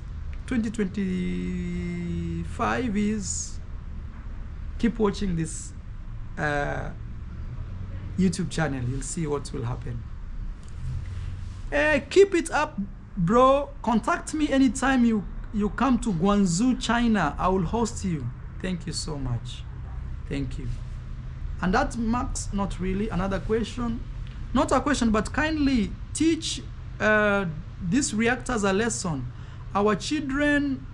2025 is keep watching this YouTube channel. You'll see what will happen. Keep it up, bro. Contact me anytime you come to Guangzhou, China. I will host you. Thank you so much. Thank you. And that marks, not really, another question. Not a question, but kindly teach this reactors a lesson. Our children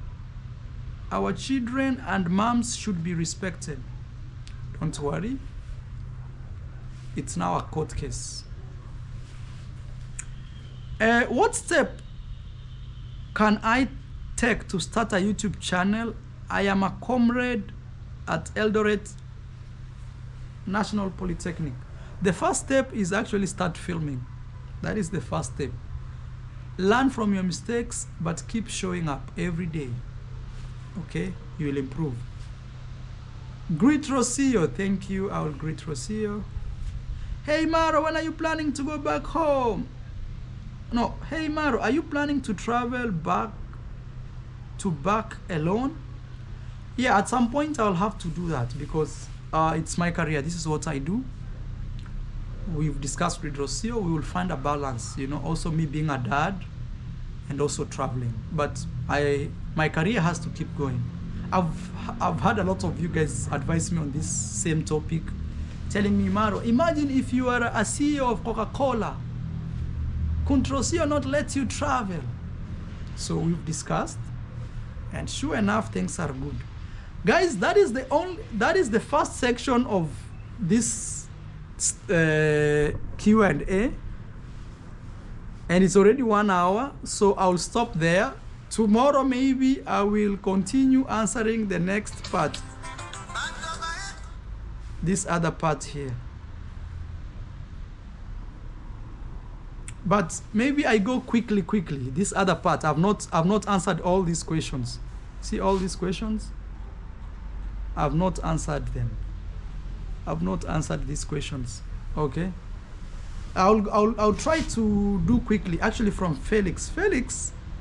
and moms should be respected. Don't worry. It's now a court case. What step can I take to start a YouTube channel? I am a comrade at Eldoret National Polytechnic. The first step is actually start filming. That is the first step. Learn from your mistakes, but keep showing up every day. Okay, you will improve. Greet Rocio, thank you. I will greet Rocio. Hey Maro, when are you planning to go back home? No, hey Maro, are you planning to travel back alone? Yeah, at some point I'll have to do that because it's my career. This is what I do. We've discussed with Rocio, we will find a balance, you know, also me being a dad and also traveling. But my career has to keep going. I've had a lot of you guys advise me on this same topic, telling me, Maro, imagine if you are a CEO of Coca-Cola. Could Rocio not let you travel? So we've discussed, and sure enough, things are good. Guys, that is the first section of this Q&A, and it's already 1 hour, so I'll stop there. Tomorrow maybe I will continue answering the next part, this other part here. But maybe I go quickly. This other part, I've not answered all these questions. See all these questions? I've not answered them. I've not answered these questions. Okay. I'll try to do quickly. Actually, from Felix,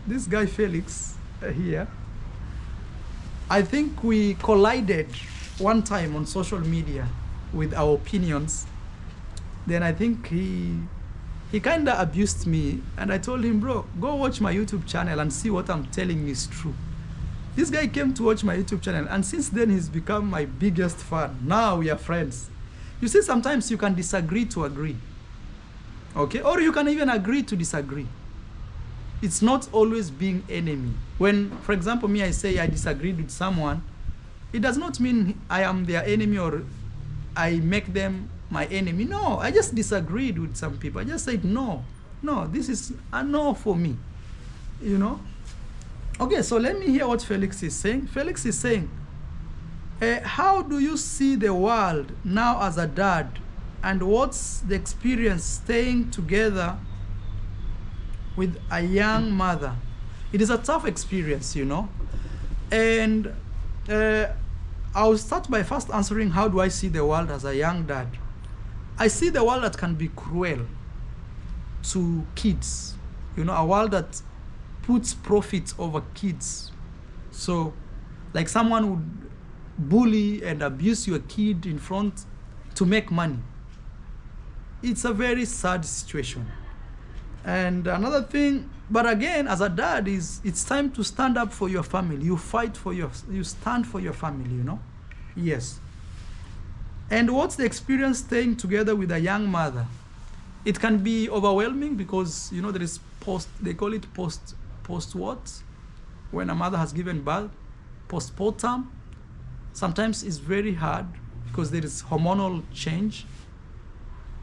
this guy Felix here. I think we collided one time on social media. with our opinions, then I think he kind of abused me. And I told him, bro, go watch my YouTube channel and see what I'm telling you is true. This guy came to watch my YouTube channel, and since then he's become my biggest fan. Now we are friends. You see, sometimes you can disagree to agree. Okay? Or you can even agree to disagree. It's not always being enemy. When, for example, me, I say I disagreed with someone, it does not mean I am their enemy or I make them my enemy. No, I just disagreed with some people. I just said, no, this is a no for me. You know? Okay, so let me hear what Felix is saying. Felix is saying, how do you see the world now as a dad? And what's the experience staying together with a young mother? It is a tough experience, you know. And I'll start by first answering, how do I see the world as a young dad? I see the world that can be cruel to kids. You know, a world that puts profit over kids. So, like someone would bully and abuse your kid in front to make money. It's a very sad situation. And another thing, but again, as a dad, it's time to stand up for your family. You stand for your family, you know? Yes. And what's the experience staying together with a young mother? It can be overwhelming because, you know, there is they call it post what? When a mother has given birth, postpartum. Sometimes it's very hard because there is hormonal change.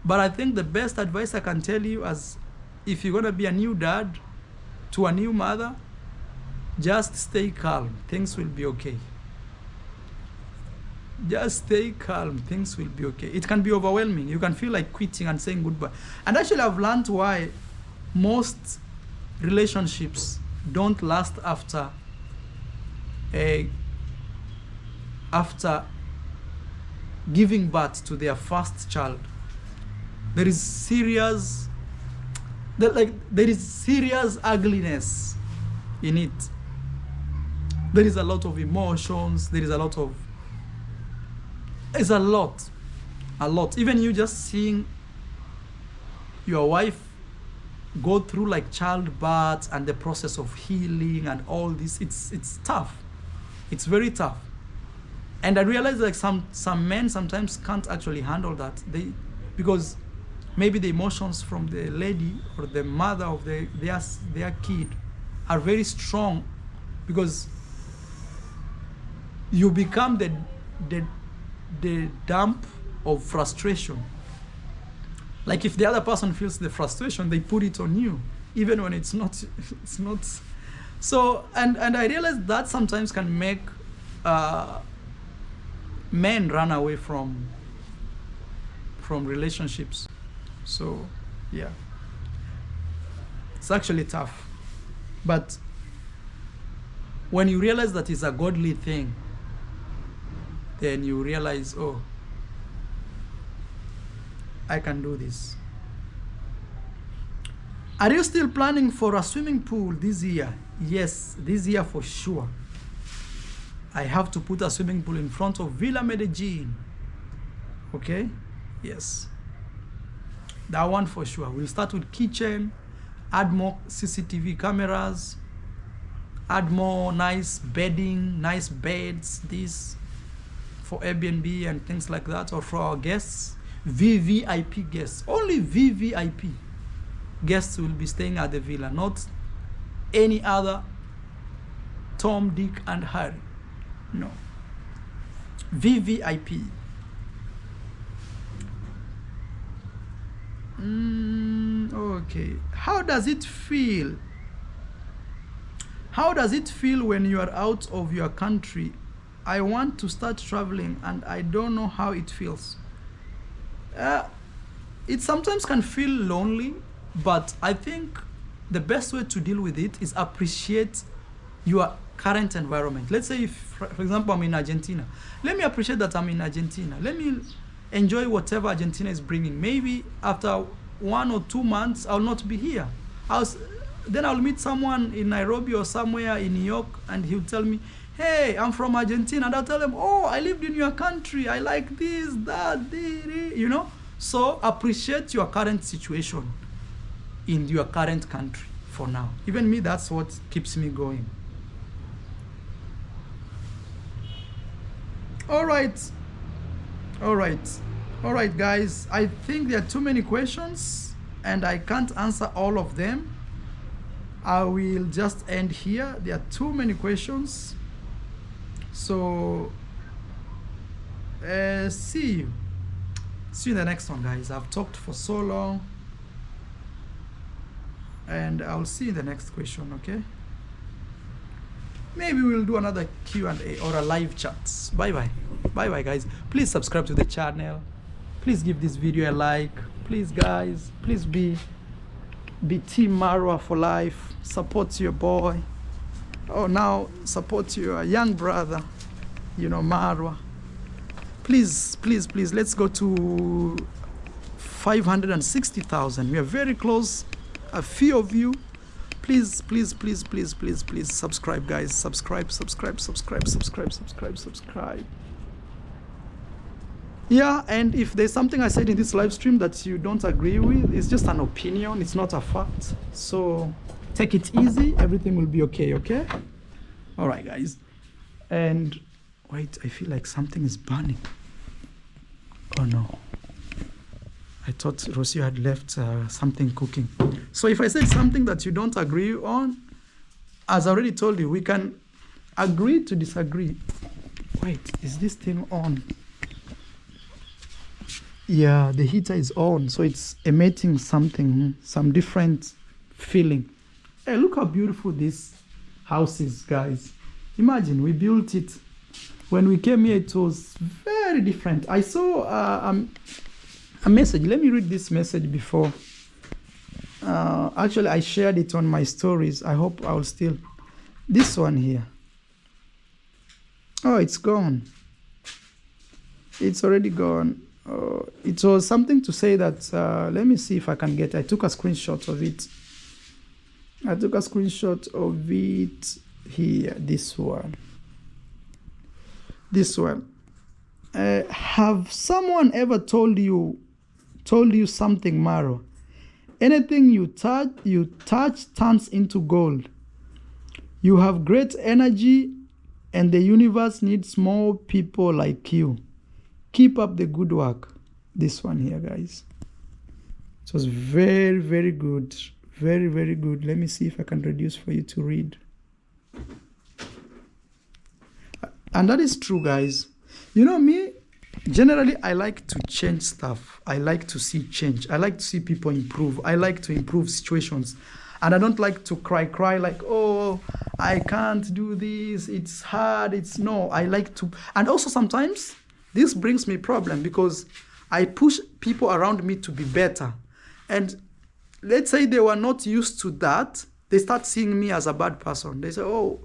But I think the best advice I can tell you, as if you're going to be a new dad to a new mother, just stay calm. Things will be okay. Just stay calm. Things will be okay. It can be overwhelming. You can feel like quitting and saying goodbye. And actually, I've learned why most relationships don't last after giving birth to their first child. There is serious ugliness in it. There is a lot of emotions. There is a lot. Even you just seeing your wife go through like childbirth and the process of healing and all this, it's tough. It's very tough. And I realize like some men sometimes can't actually handle that. Because maybe the emotions from the lady or the mother of their kid are very strong, because you become the dump of frustration. Like if the other person feels the frustration, they put it on you, even when it's not. So, and I realize that sometimes can make men run away from relationships. So, yeah, it's actually tough. But when you realize that it's a godly thing, then you realize, oh, I can do this. Are you still planning for a swimming pool this year? Yes, this year for sure. I have to put a swimming pool in front of Villa Medellin. Okay? Yes. That one for sure. We'll start with kitchen, add more CCTV cameras, add more nice bedding, nice beds, this for Airbnb and things like that, or for our guests. VVIP guests. Only VVIP guests will be staying at the villa, not any other Tom, Dick, and Harry. No. VVIP. Okay. How does it feel? How does it feel when you are out of your country? I want to start traveling and I don't know how it feels. It sometimes can feel lonely, but I think the best way to deal with it is appreciate your current environment. Let's say, if, for example, I'm in Argentina. Let me appreciate that I'm in Argentina. Let me enjoy whatever Argentina is bringing. Maybe after 1 or 2 months, I'll not be here. Then I'll meet someone in Nairobi or somewhere in New York, and he'll tell me, hey, I'm from Argentina, and I'll tell them, oh, I lived in your country, I like this, that, you know. So appreciate your current situation in your current country for now. Even me, that's what keeps me going. All right, guys, I think there are too many questions and I can't answer all of them. I will just end here. There are too many questions. So see you in the next one, guys. I've talked for so long, and I'll see you in the next question. Okay, maybe we'll do another Q&A or a live chat. Bye bye, guys. Please subscribe to the channel. Please give this video a like. Please, guys, please be Team Marwa for life. Support your boy. Oh, now support your young brother, you know, Marwa. Please, let's go to 560,000. We are very close. A few of you, please subscribe, guys. Subscribe. Yeah, and if there's something I said in this live stream that you don't agree with, it's just an opinion, it's not a fact. So take it easy, everything will be okay. All right, guys. And wait, I feel like something is burning. Oh no, I thought Rocio had left something cooking. So if I said something that you don't agree on, as I already told you, we can agree to disagree. Wait, is this thing on? Yeah, the heater is on, so it's emitting something, some different feeling. Hey, look how beautiful this house is, guys. Imagine, we built it. When we came here, it was very different. I saw a message. Let me read this message before. Actually, I shared it on my stories. I hope I'll still... This one here. Oh, it's gone. It's already gone. It was something to say that, let me see if I can get it. I took a screenshot of it. Here, this one. Have someone ever told you something, Maro? Anything you touch turns into gold. You have great energy and the universe needs more people like you. Keep up the good work. This one here, guys. It was very, very good. Very, very good. Let me see if I can reduce for you to read. And that is true, guys. You know me, generally, I like to change stuff. I like to see change. I like to see people improve. I like to improve situations. And I don't like to cry like, oh, I can't do this. It's hard. No, I like to. And also sometimes, this brings me problem because I push people around me to be better. And let's say they were not used to that. They start seeing me as a bad person. They say, oh,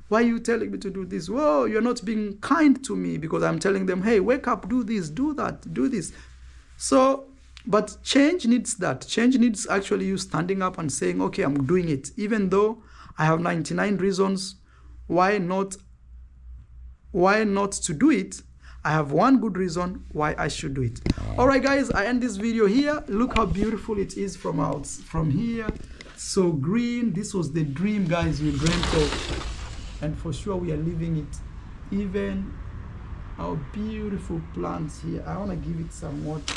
why are you telling me to do this? Whoa, you're not being kind to me because I'm telling them, hey, wake up, do this, do that, do this. So, but change needs that. Change needs actually you standing up and saying, okay, I'm doing it. Even though I have 99 reasons why not to do it, I have one good reason why I should do it. All right, guys, I end this video here. Look how beautiful it is from here. So green. This was the dream, guys, we dreamt of. And for sure, we are living it. Even our beautiful plants here. I want to give it some water.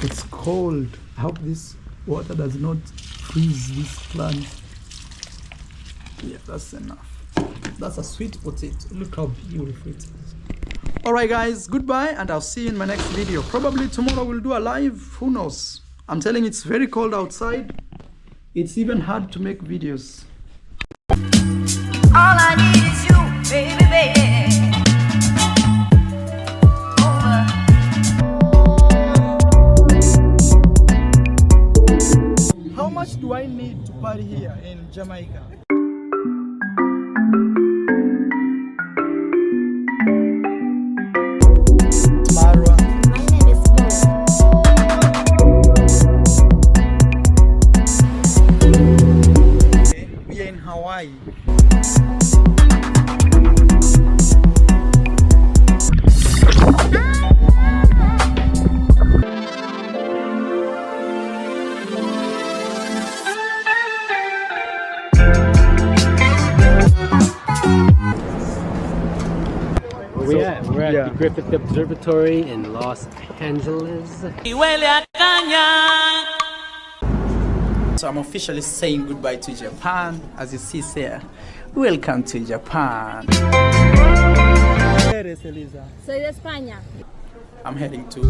It's cold. I hope this water does not freeze this plant. Yeah, that's enough. That's a sweet potato. Look how beautiful it is. Alright, guys, goodbye, and I'll see you in my next video. Probably tomorrow we'll do a live. Who knows? I'm telling you, it's very cold outside. It's even hard to make videos.
All I need is you, baby, baby.
How much do I need to party here in Jamaica? Marwa.
Yeah, we're at
Yeah.
the Griffith Observatory in Los Angeles.
So I'm officially saying goodbye to Japan. As you see here, welcome to Japan.
Soy de España.
I'm heading to